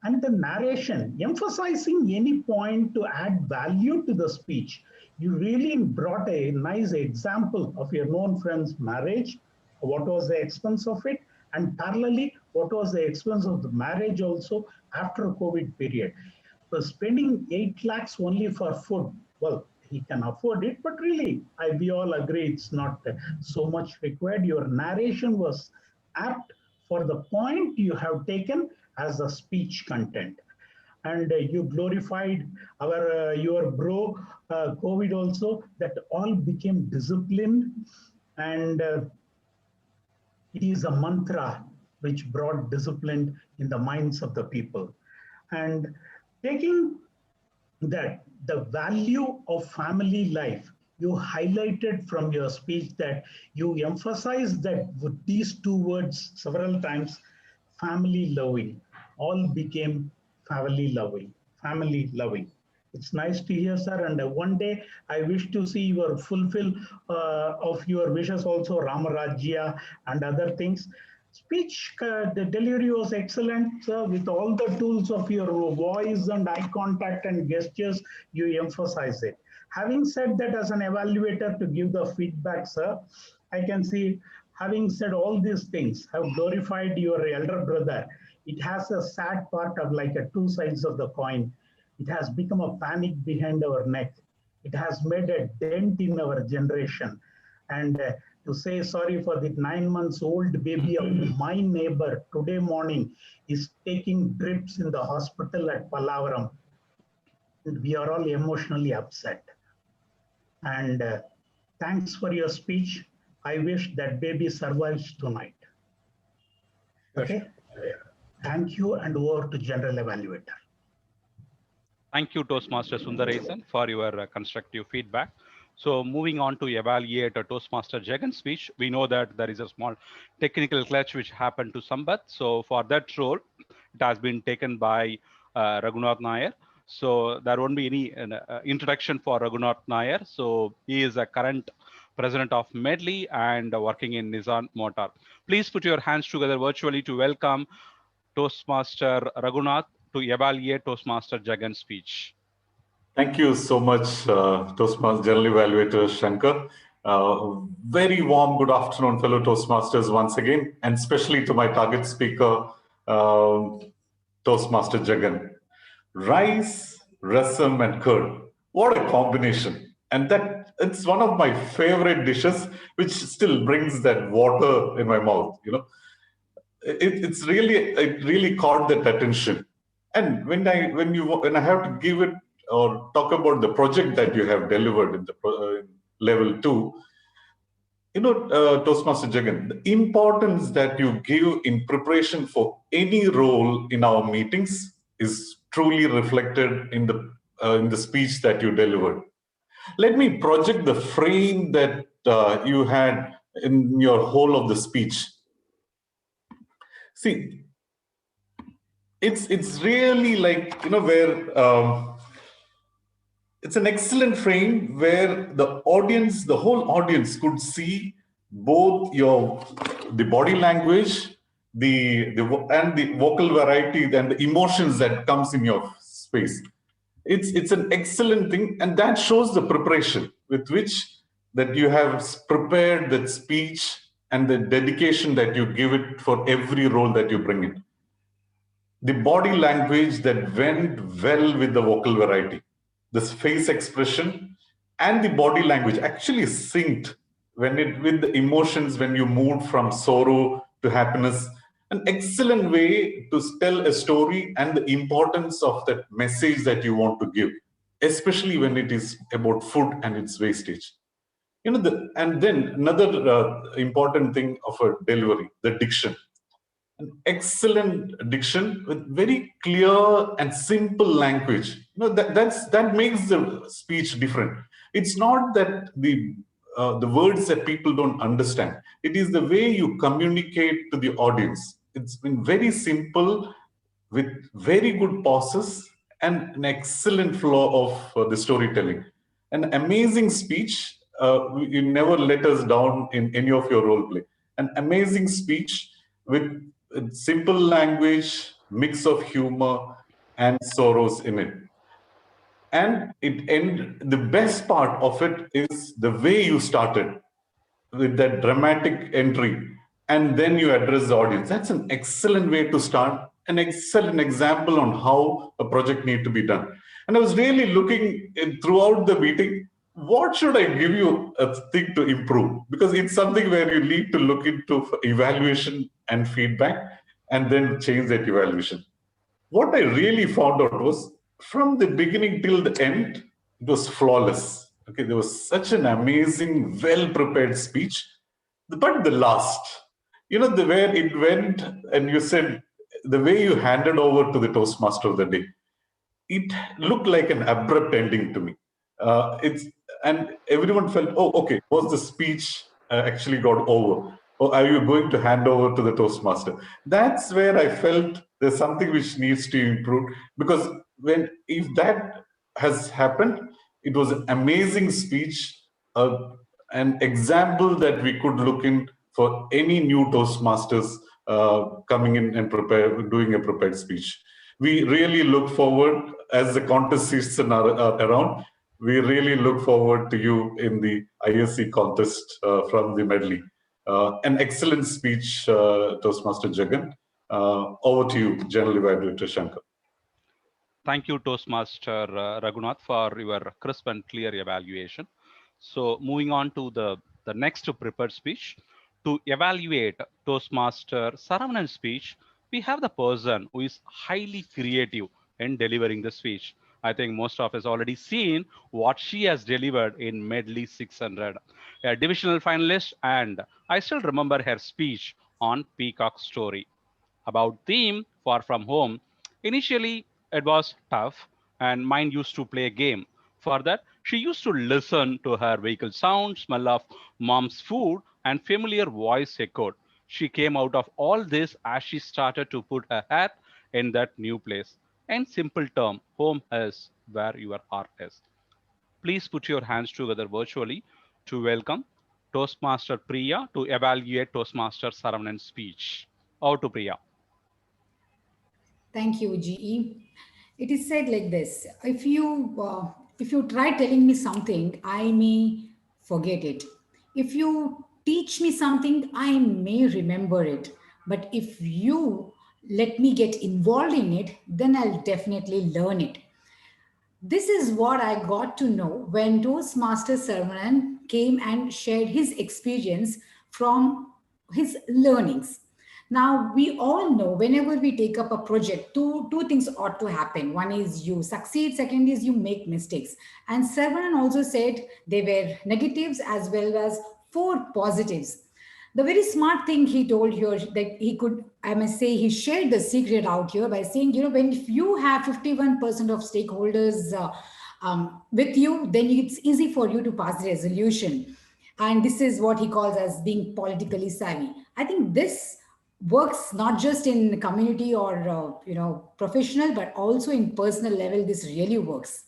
And the narration, emphasizing any point to add value to the speech. You really brought a nice example of your known friend's marriage. What was the expense of it? And parallelly, what was the expense of the marriage also after a COVID period? So spending 8 lakhs only for food, well, he can afford it, but really, we all agree it's not so much required. Your narration was apt for the point you have taken as a speech content. And you glorified your bro COVID also, that all became disciplined. And it is a mantra which brought discipline in the minds of the people. And taking that, the value of family life, you highlighted from your speech that you emphasized that with these 2 words several times, family loving, all became family loving. It's nice to hear, sir. And one day I wish to see your fulfill of your wishes also, Ramarajya and other things. Speech, the delivery was excellent, sir. With all the tools of your voice and eye contact and gestures, you emphasize it. Having said that, as an evaluator to give the feedback, sir, I can see, having said all these things, have glorified your elder brother. It has a sad part of like 2 sides of the coin. It has become a panic behind our neck. It has made a dent in our generation. And to say sorry for the 9 months old baby of my neighbor today morning is taking drips in the hospital at Pallavaram. And we are all emotionally upset. And thanks for your speech. I wish that baby survives tonight. Okay. Thank you, and over to General Evaluator. Thank you, Toastmaster Sundaresan, for your constructive feedback. So moving on to evaluate Toastmaster Jagan's speech, we know that there is a small technical glitch which happened to Sambat. So for that role, it has been taken by Raghunath Nair. So there won't be any introduction for Raghunath Nair. So he is a current president of Medley and working in Nissan Motor. Please put your hands together virtually to welcome Toastmaster Raghunath to evaluate Toastmaster Jagan's speech. Thank you so much, Toastmaster General Evaluator Shankar. Very warm good afternoon, fellow Toastmasters once again, and especially to my target speaker, Toastmaster Jagan. Rice, rasam, and curd. What a combination. And that it's one of my favorite dishes, which still brings that water in my mouth. It really caught that attention. And when I have to give it or talk about the project that you have delivered in the level 2, Toastmaster Jagan, the importance that you give in preparation for any role in our meetings is truly reflected in the speech that you delivered. Let me project the frame that you had in your whole of the speech. See, it's really like, where it's an excellent frame where the whole audience could see both the body language, and the vocal variety and the emotions that comes in your space. It's an excellent thing, and that shows the preparation with which that you have prepared that speech and the dedication that you give it for every role that you bring in. The body language that went well with the vocal variety, this face expression and the body language actually synced with the emotions when you moved from sorrow to happiness. An excellent way to tell a story and the importance of that message that you want to give, especially when it is about food and its wastage. And then another important thing of a delivery, the diction. An excellent diction with very clear and simple language. That makes the speech different. It's not that the words that people don't understand. It is the way you communicate to the audience. It's been very simple with very good pauses and an excellent flow of the storytelling. An amazing speech. You never let us down in any of your role play. An amazing speech with simple language, mix of humor and sorrows in it. And the best part of it is the way you started with that dramatic entry, and then you address the audience. That's an excellent way to start, an excellent example on how a project needs to be done. And I was really looking throughout the meeting, what should I give you a thing to improve? Because it's something where you need to look into evaluation and feedback and then change that evaluation. What I really found out was from the beginning till the end, it was flawless. Okay, there was such an amazing, well-prepared speech. But the last, the way it went, and you said the way you handed over to the Toastmaster of the day, it looked like an abrupt ending to me. And everyone felt, oh, okay, was the speech actually got over? Or are you going to hand over to the Toastmaster? That's where I felt there's something which needs to improve, because if that has happened, it was an amazing speech, an example that we could look in for any new Toastmasters coming in and doing a prepared speech. We really look forward, as the contest season are around, we really look forward to you in the ISC contest from the medley. An excellent speech, Toastmaster Jagan. Over to you, General Evaluator Shankar. Thank you, Toastmaster Raghunath, for your crisp and clear evaluation. So moving on to the next prepared speech. To evaluate Toastmaster Saravanan's speech, we have the person who is highly creative in delivering the speech. I think most of us already seen what she has delivered in Medley 600, a divisional finalist, and I still remember her speech on Peacock Story. About theme Far From Home, initially it was tough and mind used to play a game. For that, she used to listen to her vehicle sound, smell of mom's food, and familiar voice echoed. She came out of all this as she started to put her hat in that new place. In simple term, home is where your heart is. Please put your hands together virtually to welcome Toastmaster Priya to evaluate Toastmaster Saravanan's speech. Over to Priya. Thank you, GE. It is said like this: if you try telling me something, I may forget it. If you teach me something, I may remember it. But if you let me get involved in it, then I'll definitely learn it. This is what I got to know when Toastmaster Saravanan came and shared his experience from his learnings. Now, we all know whenever we take up a project, two things ought to happen. One is you succeed, second is you make mistakes. And Saravanan also said there were negatives as well as 4 positives. The very smart thing he told here that he could, I must say, he shared the secret out here by saying, when if you have 51% of stakeholders with you, then it's easy for you to pass the resolution. And this is what he calls as being politically savvy. I think this works not just in community or professional, but also in personal level. This really works.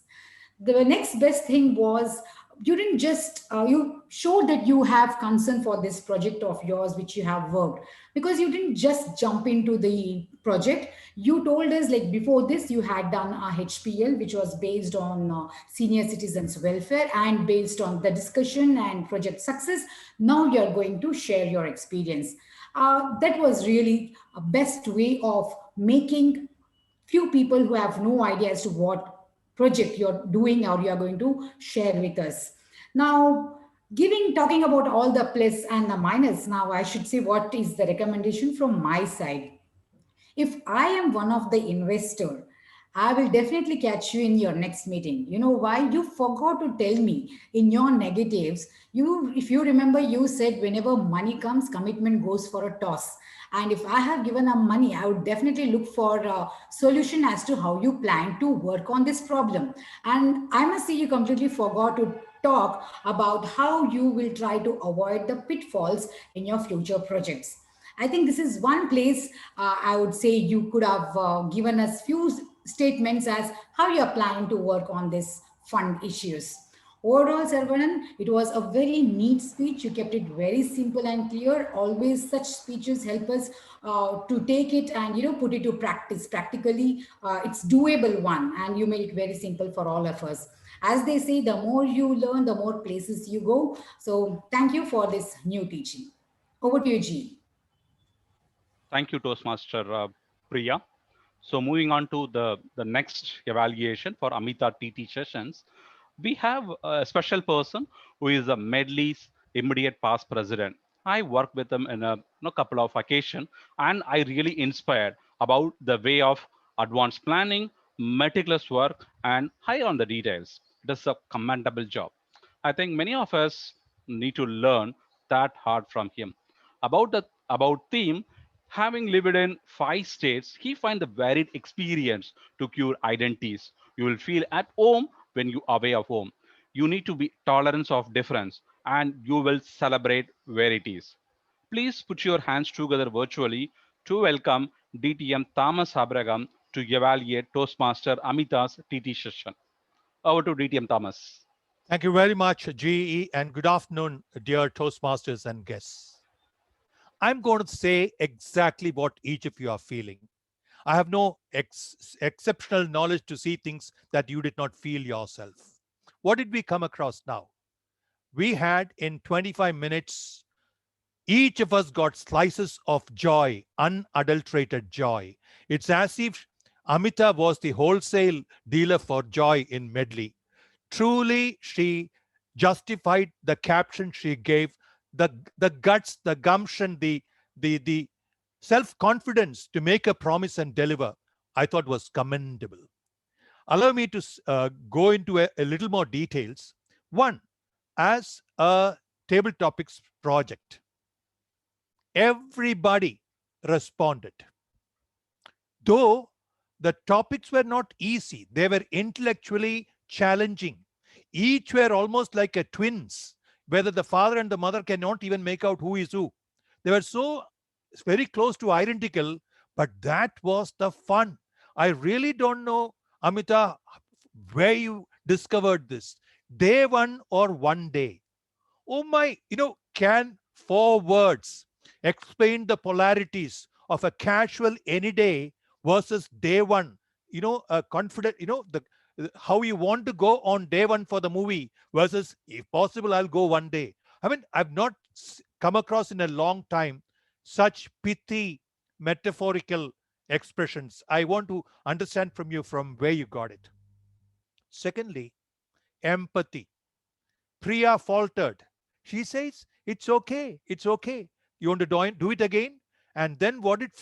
The next best thing was you didn't just you showed that you have concern for this project of yours which you have worked, because you didn't just jump into the project. You told us, like, before this you had done a HPL which was based on senior citizens welfare, and based on the discussion and project success, now you're going to share your experience. That was really a best way of making few people who have no idea as to what project you're doing or you're going to share with us. Now, talking about all the plus and the minus, now I should say what is the recommendation from my side. If I am one of the investor, I will definitely catch you in your next meeting. You know why? You forgot to tell me in your negatives. If you remember, you said whenever money comes, commitment goes for a toss. And if I have given up money, I would definitely look for a solution as to how you plan to work on this problem. And I must say you completely forgot to talk about how you will try to avoid the pitfalls in your future projects. I think this is one place I would say you could have given us few statements as how you're planning to work on this fund issues. Overall, Saravanan, it was a very neat speech. You kept it very simple and clear. Always such speeches help us to take it and put it to practice. Practically, it's doable one, and you made it very simple for all of us. As they say, the more you learn, the more places you go. So thank you for this new teaching. Over to you, G. Thank you, Toastmaster Priya. So moving on to the next evaluation for Amita TT sessions, we have a special person who is a Medley's immediate past president. I worked with him in a couple of occasions, and I really inspired about the way of advanced planning, meticulous work, and high on the details. It is a commendable job. I think many of us need to learn that hard from him. About theme, having lived in 5 states, he finds the varied experience to cure identities. You will feel at home when you are away of home. You need to be tolerance of difference, and you will celebrate where it is. Please put your hands together virtually to welcome DTM Thomas Abraham to evaluate Toastmaster Amita's TT session. Over to DTM Thomas. Thank you very much, GE, and good afternoon, dear Toastmasters and guests. I'm going to say exactly what each of you are feeling. I have no exceptional knowledge to see things that you did not feel yourself. What did we come across now? We had in 25 minutes, each of us got slices of joy, unadulterated joy. It's as if Amita was the wholesale dealer for joy in Medley. Truly, she justified the caption she gave, the guts, the gumption, the self-confidence to make a promise and deliver, I thought was commendable. Allow me to go into a little more details. One, as a table topics project, everybody responded. Though the topics were not easy, they were intellectually challenging. Each were almost like a twins, whether the father and the mother cannot even make out who is who. They were so very close to identical, but that was the fun. I really don't know, Amita, where you discovered this. Day one or one day? Oh my, can 4 words explain the polarities of a casual any day versus day one? A confident, how you want to go on day one for the movie versus, if possible, I'll go one day. I mean, I've not come across in a long time such pithy, metaphorical expressions. I want to understand from you from where you got it. Secondly, empathy. Priya faltered. She says, it's okay, it's okay. You want to do it again? And then what did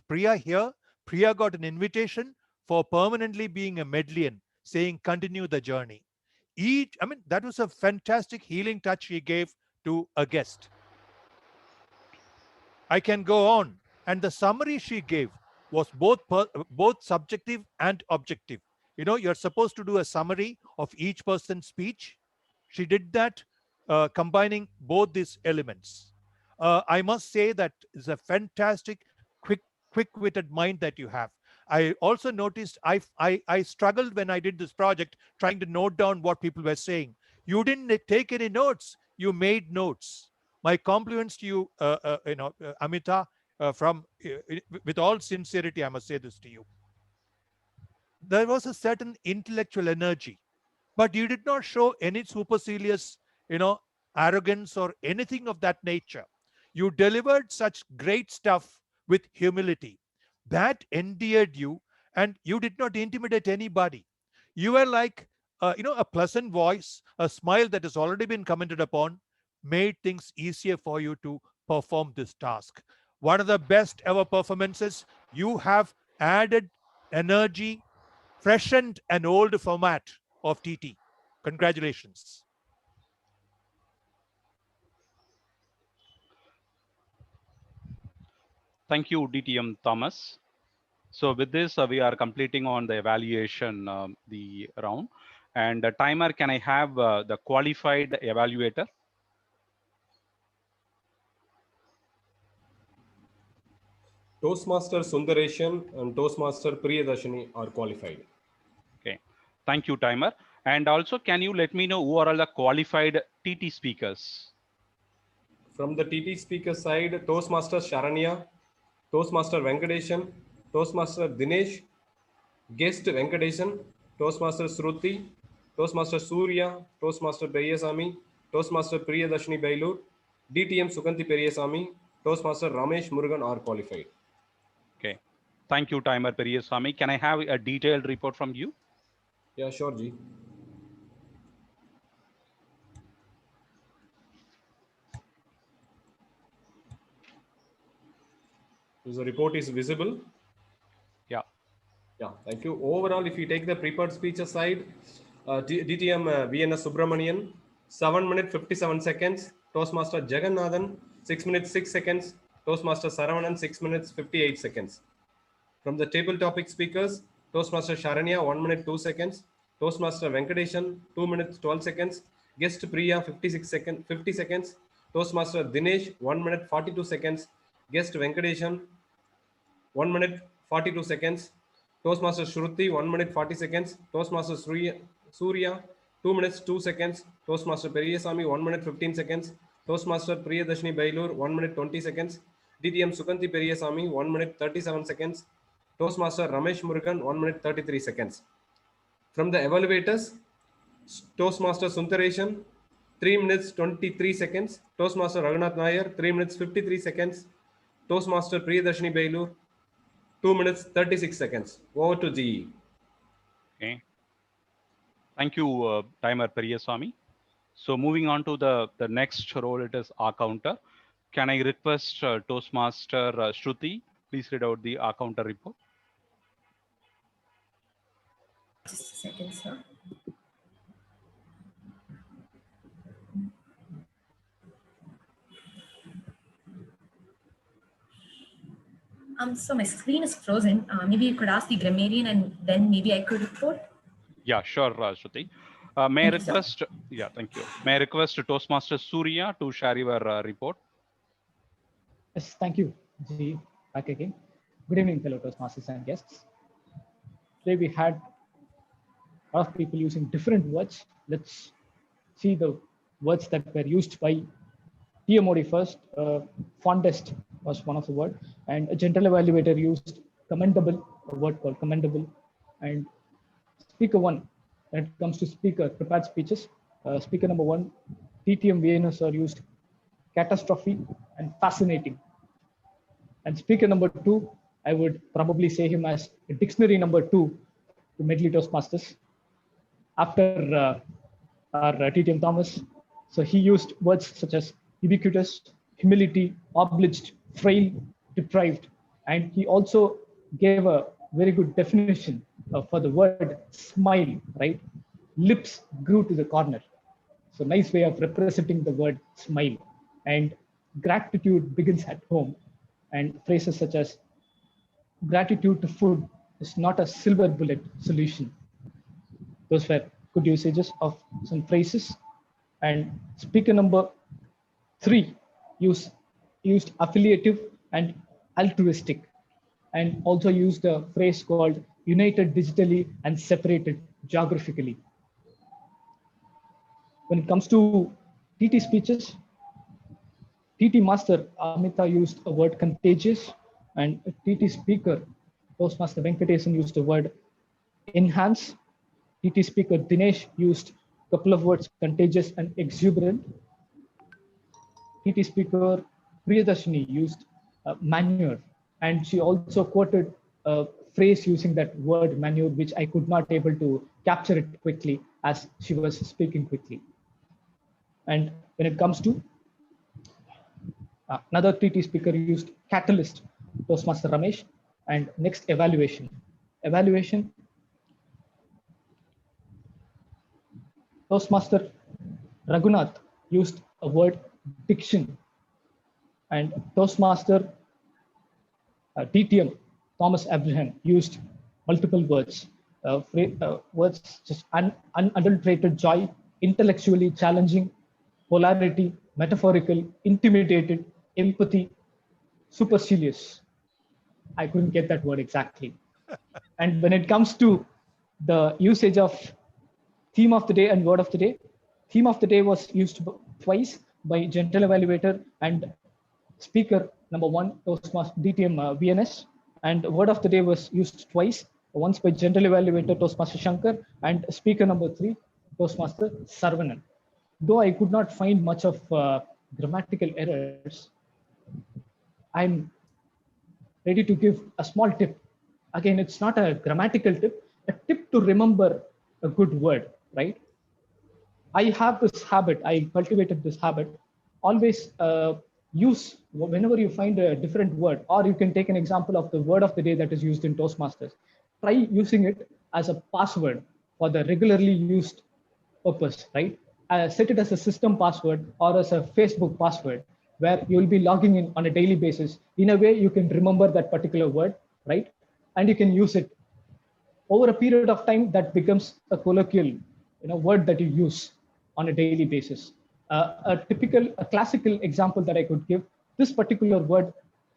Priya hear? Priya got an invitation for permanently being a Medlian, saying, continue the journey. That was a fantastic healing touch she gave to a guest. I can go on. And the summary she gave was both subjective and objective. You know, you're supposed to do a summary of each person's speech. She did that, combining both these elements. I must say that it's a fantastic, quick-witted mind that you have. I also noticed I struggled when I did this project trying to note down what people were saying. You didn't take any notes. You made notes. My compliments to you, Amita, with all sincerity, I must say this to you. There was a certain intellectual energy, but you did not show any supercilious, arrogance or anything of that nature. You delivered such great stuff with humility. That endeared you, and you did not intimidate anybody. You were like, a pleasant voice, a smile that has already been commented upon, made things easier for you to perform this task. One of the best ever performances. You have added energy, freshened an old format of TT. Congratulations. Thank you, DTM Thomas. So with this, we are completing on the evaluation, the round. And the timer, can I have the qualified evaluator? Toastmaster Sundareshan and Toastmaster Priyadarshini are qualified. Okay, thank you, timer. And also, can you let me know who are all the qualified TT speakers? From the TT speaker side, Toastmaster Sharanya, Toastmaster Venkadeshan, Toastmaster Dinesh, Guest Venkadeshan, Toastmaster Shruti, Toastmaster Surya, Toastmaster Periyasamy, Toastmaster Priyadarshini Bailur, DTM Sukanti Periyasamy, Toastmaster Ramesh Murugan are qualified. Okay, thank you, timer Periyasamy. Can I have a detailed report from you? Yeah, sure, Ji. The report is visible. Yeah. Yeah, thank you. Overall, if you take the prepared speech aside, DTM VNS Subramanian, 7 minutes 57 seconds. Toastmaster Jagannathan, 6 minutes 6 seconds. Toastmaster Saravanan, 6 minutes 58 seconds. From the table topic speakers, Toastmaster Sharanya, 1 minute 2 seconds. Toastmaster Venkadeshan, 2 minutes 12 seconds. Guest Priya, 50 seconds. Toastmaster Dinesh, 1 minute 42 seconds. Guest Venkadeshan, 1 minute 42 seconds. Toastmaster Shruti, 1 minute 40 seconds. Toastmaster Surya, 2 minutes 2 seconds. Toastmaster Periyasamy, 1 minute 15 seconds. Toastmaster Priyadarshini Bailur, 1 minute 20 seconds. DTM Sukanti Periyasamy, 1 minute 37 seconds. Toastmaster Ramesh Murugan, 1 minute 33 seconds. From the evaluators, Toastmaster Sundareshan, 3 minutes 23 seconds. Toastmaster Raghunath Nair, 3 minutes 53 seconds. Toastmaster Priyadarshini Bailur, 2 minutes 36 seconds. Over to GE. Okay. Thank you, timer Periyasamy. So moving on to the next role, it is R counter. Can I request Toastmaster Shruti, please read out the R counter report. Just a second, sir. So my screen is frozen. Maybe you could ask the grammarian and then maybe I could report. Yeah, sure, Shruti. May I request, yeah, thank you. May I request Toastmaster Surya to share your report? Yes, thank you, G. Back again. Good evening, fellow Toastmasters and guests. Today we had a lot of people using different words. Let's see the words that were used by TMOD first. Fondest was one of the words, and a general evaluator used commendable, a word called commendable, and speaker one, when it comes to speaker prepared speeches, speaker number one, TTM VNS are used catastrophe and fascinating. And speaker number two, I would probably say him as a dictionary number 2 to Medley Toastmasters. after our TTM Thomas. So he used words such as ubiquitous, humility, obliged, frail, deprived, and he also gave a very good definition for the word smile, right? Lips grew to the corner. So nice way of representing the word smile. And gratitude begins at home. And phrases such as gratitude to food is not a silver bullet solution. Those were good usages of some phrases. And speaker number 3 used affiliative and altruistic, and also used a phrase called united digitally and separated geographically. When it comes to TT speeches, TT master Amita used a word contagious, and TT speaker Toastmaster Venkatesan used the word enhance. TT speaker Dinesh used a couple of words, contagious and exuberant. TT speaker Priyadarshini used manure, and she also quoted a phrase using that word manure, which I could not able to capture it quickly as she was speaking quickly. And when it comes to another TT speaker used catalyst, Toastmaster Ramesh. And next, evaluation. Evaluation, Toastmaster Raghunath used a word diction, and Toastmaster TTM Thomas Abraham used multiple words, words just unadulterated joy, intellectually challenging, polarity, metaphorical, intimidated, empathy, supercilious. I couldn't get that word exactly. And when it comes to the usage of theme of the day and word of the day, theme of the day was used twice by gentle evaluator and speaker number 1, Toastmaster DTM VNS, and word of the day was used twice, once by gentle evaluator Toastmaster Shankar and speaker number 3, Toastmaster Sarvanan. Though I could not find much of grammatical errors, I'm ready to give a small tip. Again, it's not a grammatical tip, a tip to remember a good word, right? I have this habit, I cultivated this habit, always use, whenever you find a different word, or you can take an example of the word of the day that is used in Toastmasters, try using it as a password for the regularly used purpose, right? Set it as a system password or as a Facebook password, where you'll be logging in on a daily basis. In a way, you can remember that particular word, right? And you can use it over a period of time. That becomes a colloquial, word that you use on a daily basis. A classical example that I could give, this particular word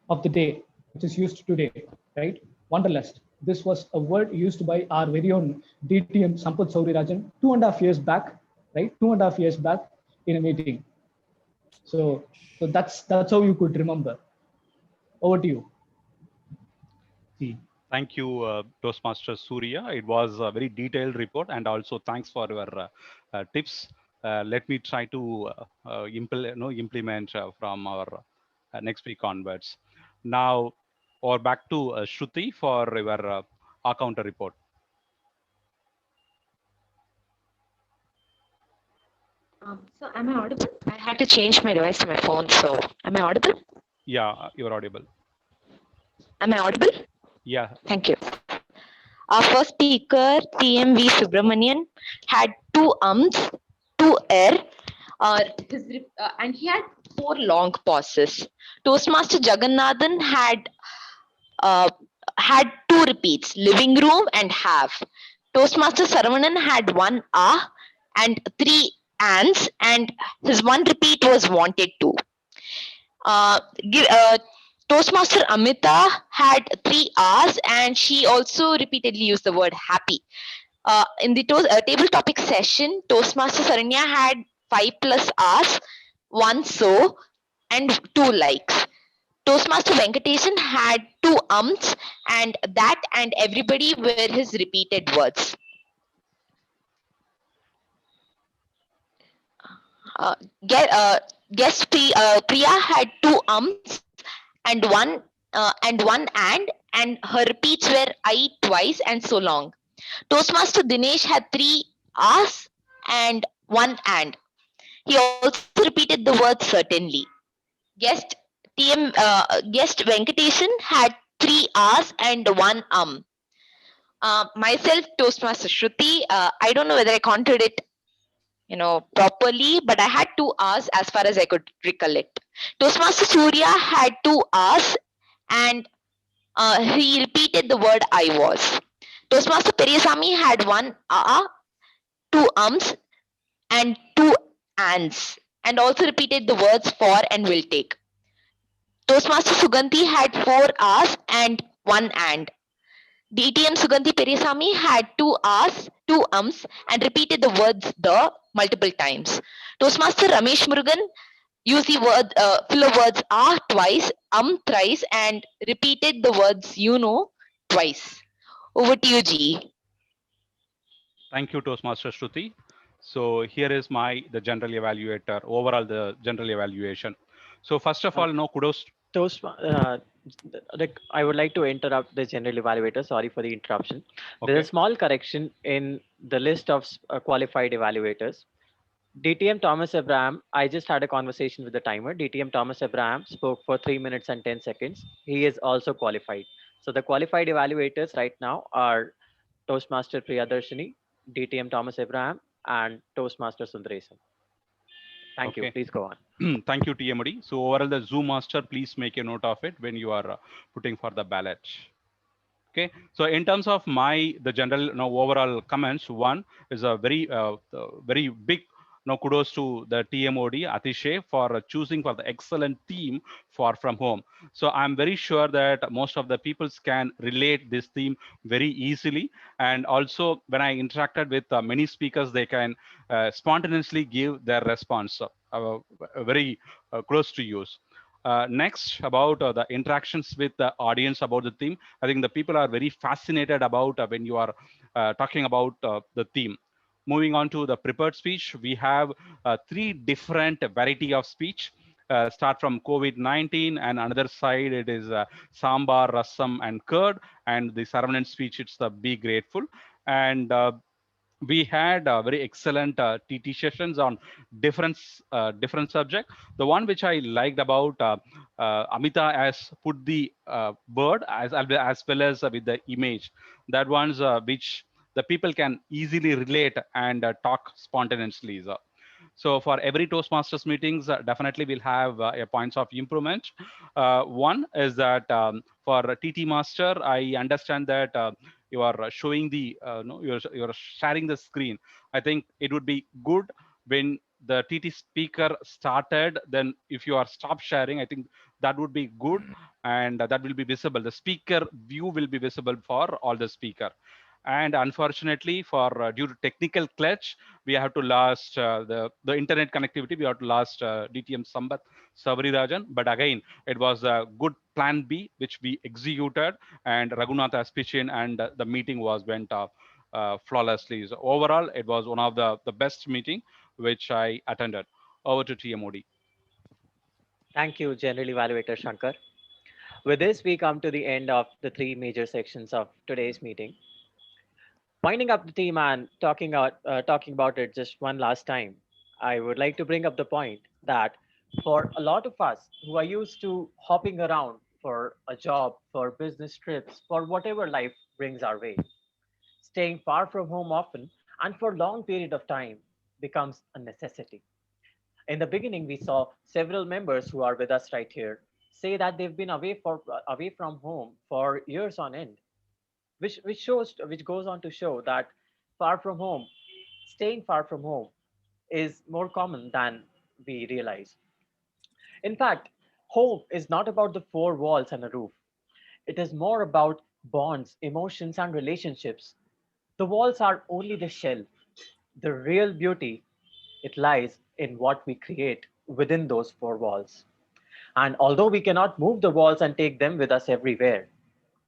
of the day, which is used today, right? Wanderlust. This was a word used by our very own DTM Sampath Saurirajan 2.5 years back, right? 2.5 years back in a meeting. So that's how you could remember. Over to you. Thank you, Toastmaster Surya. It was a very detailed report, and also thanks for your tips. Let me try to implement from our next week onwards. Now, or back to Shruti for your counter report. So am I audible? I had to change my device to my phone, so am I audible? Yeah, you're audible. Am I audible? Yeah. Thank you. Our first speaker, TMV Subramanian, had 2 ums, 2 and he had 4 long pauses. Toastmaster Jagannathan had 2 repeats, living room and have. Toastmaster Saravanan had 1 and 3 ands, and his 1 repeat was wanted to. Toastmaster Amita had 3 R's, and she also repeatedly used the word happy. In the table topic session, Toastmaster Saranya had 5+ R's, 1 so, and 2 likes. Toastmaster Venkatesan had 2 ums, and that and everybody were his repeated words. Guest Priya had 2 ums and one and her repeats were I twice and so long. Toastmaster Dinesh had 3 as and one and. He also repeated the word certainly. Guest guest Venkatesan had 3 R's and 1 Myself, Toastmaster Shruti, I don't know whether I counted it, properly, but I had 2 R's as far as I could recollect. Toastmaster Surya had 2 R's and he repeated the word I was. Toastmaster Periyasamy had 1 R, 2 and 2 ands, and also repeated the words for and will take. Toastmaster Suganti had 4 R's and 1 and. DTM Suganti Periyasamy had 2 R's, 2 and repeated the words the multiple times. Toastmaster Ramesh Murugan used the word filler words twice, thrice, and repeated the words twice. Over to you, G. Thank you, Toastmaster Shruti. So here is the general evaluator, overall the general evaluation. So first of all, kudos. I would like to interrupt the general evaluator. Sorry for the interruption. Okay. There's a small correction in the list of qualified evaluators. DTM Thomas Abraham, I just had a conversation with the timer. DTM Thomas Abraham spoke for 3 minutes and 10 seconds. He is also qualified. So the qualified evaluators right now are Toastmaster Priyadarshini, DTM Thomas Abraham, and Toastmaster Sundaresan. Thank you. Please go on. Thank you, TMOD. So overall, the Zoom master, please make a note of it when you are putting for the ballot. Okay. So in terms of the general overall comments, one is a very big kudos to the TMOD Atishay for choosing for the excellent theme for from home. So I'm very sure that most of the people can relate this theme very easily. And also when I interacted with many speakers, they can spontaneously give their response very close to use. Next, about the interactions with the audience about the theme. I think the people are very fascinated about when you are talking about the theme. Moving on to the prepared speech, we have 3 different variety of speech. Start from COVID-19, and another side it is sambar, rasam, and curd, and the Saravanan speech it's the be grateful. And we had very excellent TT sessions on different subject. The one which I liked about Amita has put the bird as well as with the image. That one's which the people can easily relate and talk spontaneously. So for every Toastmasters meetings, definitely we'll have points of improvement. One is that for TT Master, I understand that you are showing the, you're sharing the screen. I think it would be good when the TT speaker started, then if you are stop sharing, I think that would be good, and that will be visible. The speaker view will be visible for all the speaker. And unfortunately, for due to technical glitch, we have to last the internet connectivity. We have to last DTM Sambat Savarirajan. But again, it was a good plan B which we executed, and Raghunath Aspician, and the meeting went flawlessly. So overall, it was one of the best meeting which I attended. Over to TMOD. Thank you, General Evaluator Shankar. With this, we come to the end of the 3 major sections of today's meeting. Winding up the theme and talking about it just one last time, I would like to bring up the point that for a lot of us who are used to hopping around for a job, for business trips, for whatever life brings our way, staying far from home often and for a long period of time becomes a necessity. In the beginning, we saw several members who are with us right here say that they've been away from home for years on end. Which goes on to show that staying far from home is more common than we realize. In fact, home is not about the 4 walls and a roof. It is more about bonds, emotions, and relationships. The walls are only the shell. The real beauty, it lies in what we create within those 4 walls. And although we cannot move the walls and take them with us everywhere,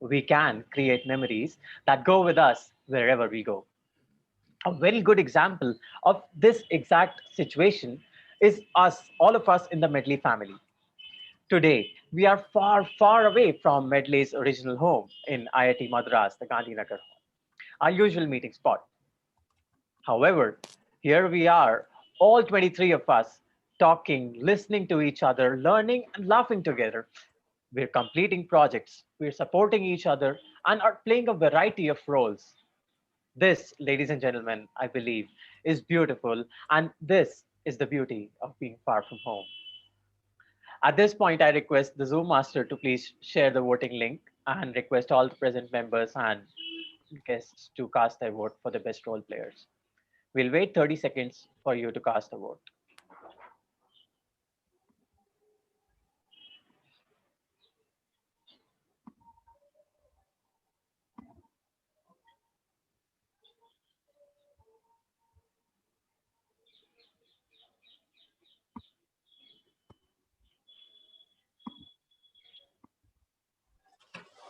we can create memories that go with us wherever we go. A very good example of this exact situation is all of us in the Medley family. Today, we are far, far away from Medley's original home in IIT Madras, the Gandhinagar home, our usual meeting spot. However, here we are, all 23 of us, talking, listening to each other, learning and laughing together. We're completing projects, we're supporting each other, and are playing a variety of roles. This, ladies and gentlemen, I believe, is beautiful, and this is the beauty of being far from home. At this point, I request the Zoom master to please share the voting link and request all the present members and guests to cast their vote for the best role players. We'll wait 30 seconds for you to cast a vote.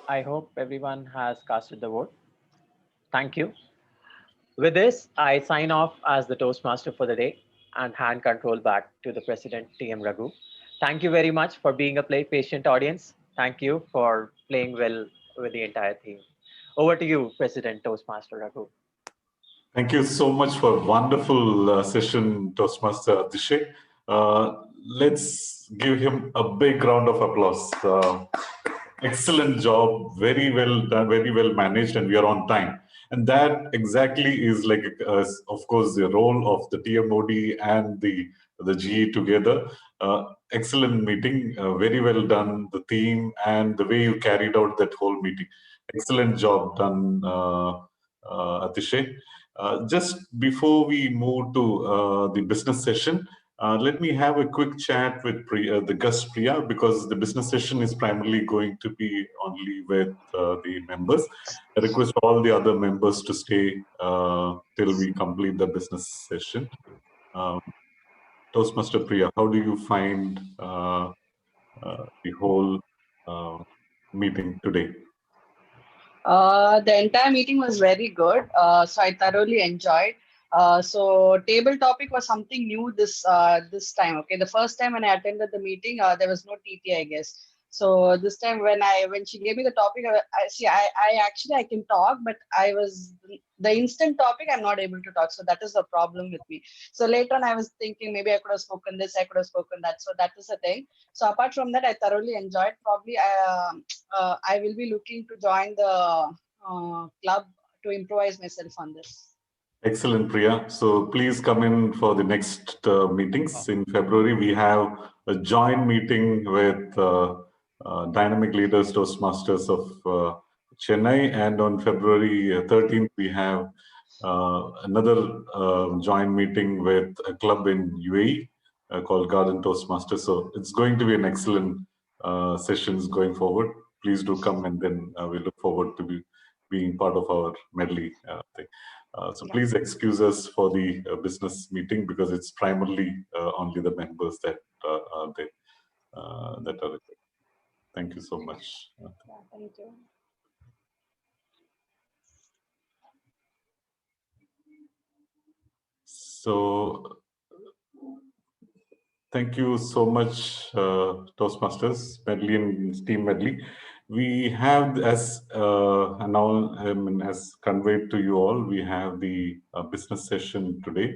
I hope everyone has casted the vote. Thank you. With this, I sign off as the Toastmaster for the day and hand control back to the President, TM Raghu. Thank you very much for being a patient audience. Thank you for playing well with the entire team. Over to you, President Toastmaster Raghu. Thank you so much for a wonderful session, Toastmaster Abhishek. Let's give him a big round of applause. Excellent job, very well done, very well managed, and we are on time. And that exactly is like, of course, the role of the TMOD and the GE together. Excellent meeting, very well done, the team and the way you carried out that whole meeting. Excellent job done, Atishay. Just before we move to the business session, let me have a quick chat with the guest Priya, because the business session is primarily going to be only with the members. I request all the other members to stay till we complete the business session. Toastmaster Priya, how do you find the whole meeting today? The entire meeting was very good. So I thoroughly enjoyed. So table topic was something new this time. Okay, the first time when I attended the meeting, there was no TT, I guess. So this time when she gave me the topic, I can talk, but the instant topic I'm not able to talk. So that is the problem with me. So later on I was thinking maybe I could have spoken this, I could have spoken that. So that is the thing. So apart from that, I thoroughly enjoyed. Probably I will be looking to join the club to improvise myself on this. Excellent, Priya. So please come in for the next meetings. In February, we have a joint meeting with Dynamic Leaders Toastmasters of Chennai. And on February 13th, we have another joint meeting with a club in UAE called Garden Toastmasters. So it's going to be an excellent sessions going forward. Please do come, and then we look forward to being part of our medley thing. So please excuse us for the business meeting, because it's primarily only the members that are there that are there. Thank you so much. Thank you. So thank you so much, Toastmasters, Medley and Team Medley. We have, as now as conveyed to you all, we have the business session today.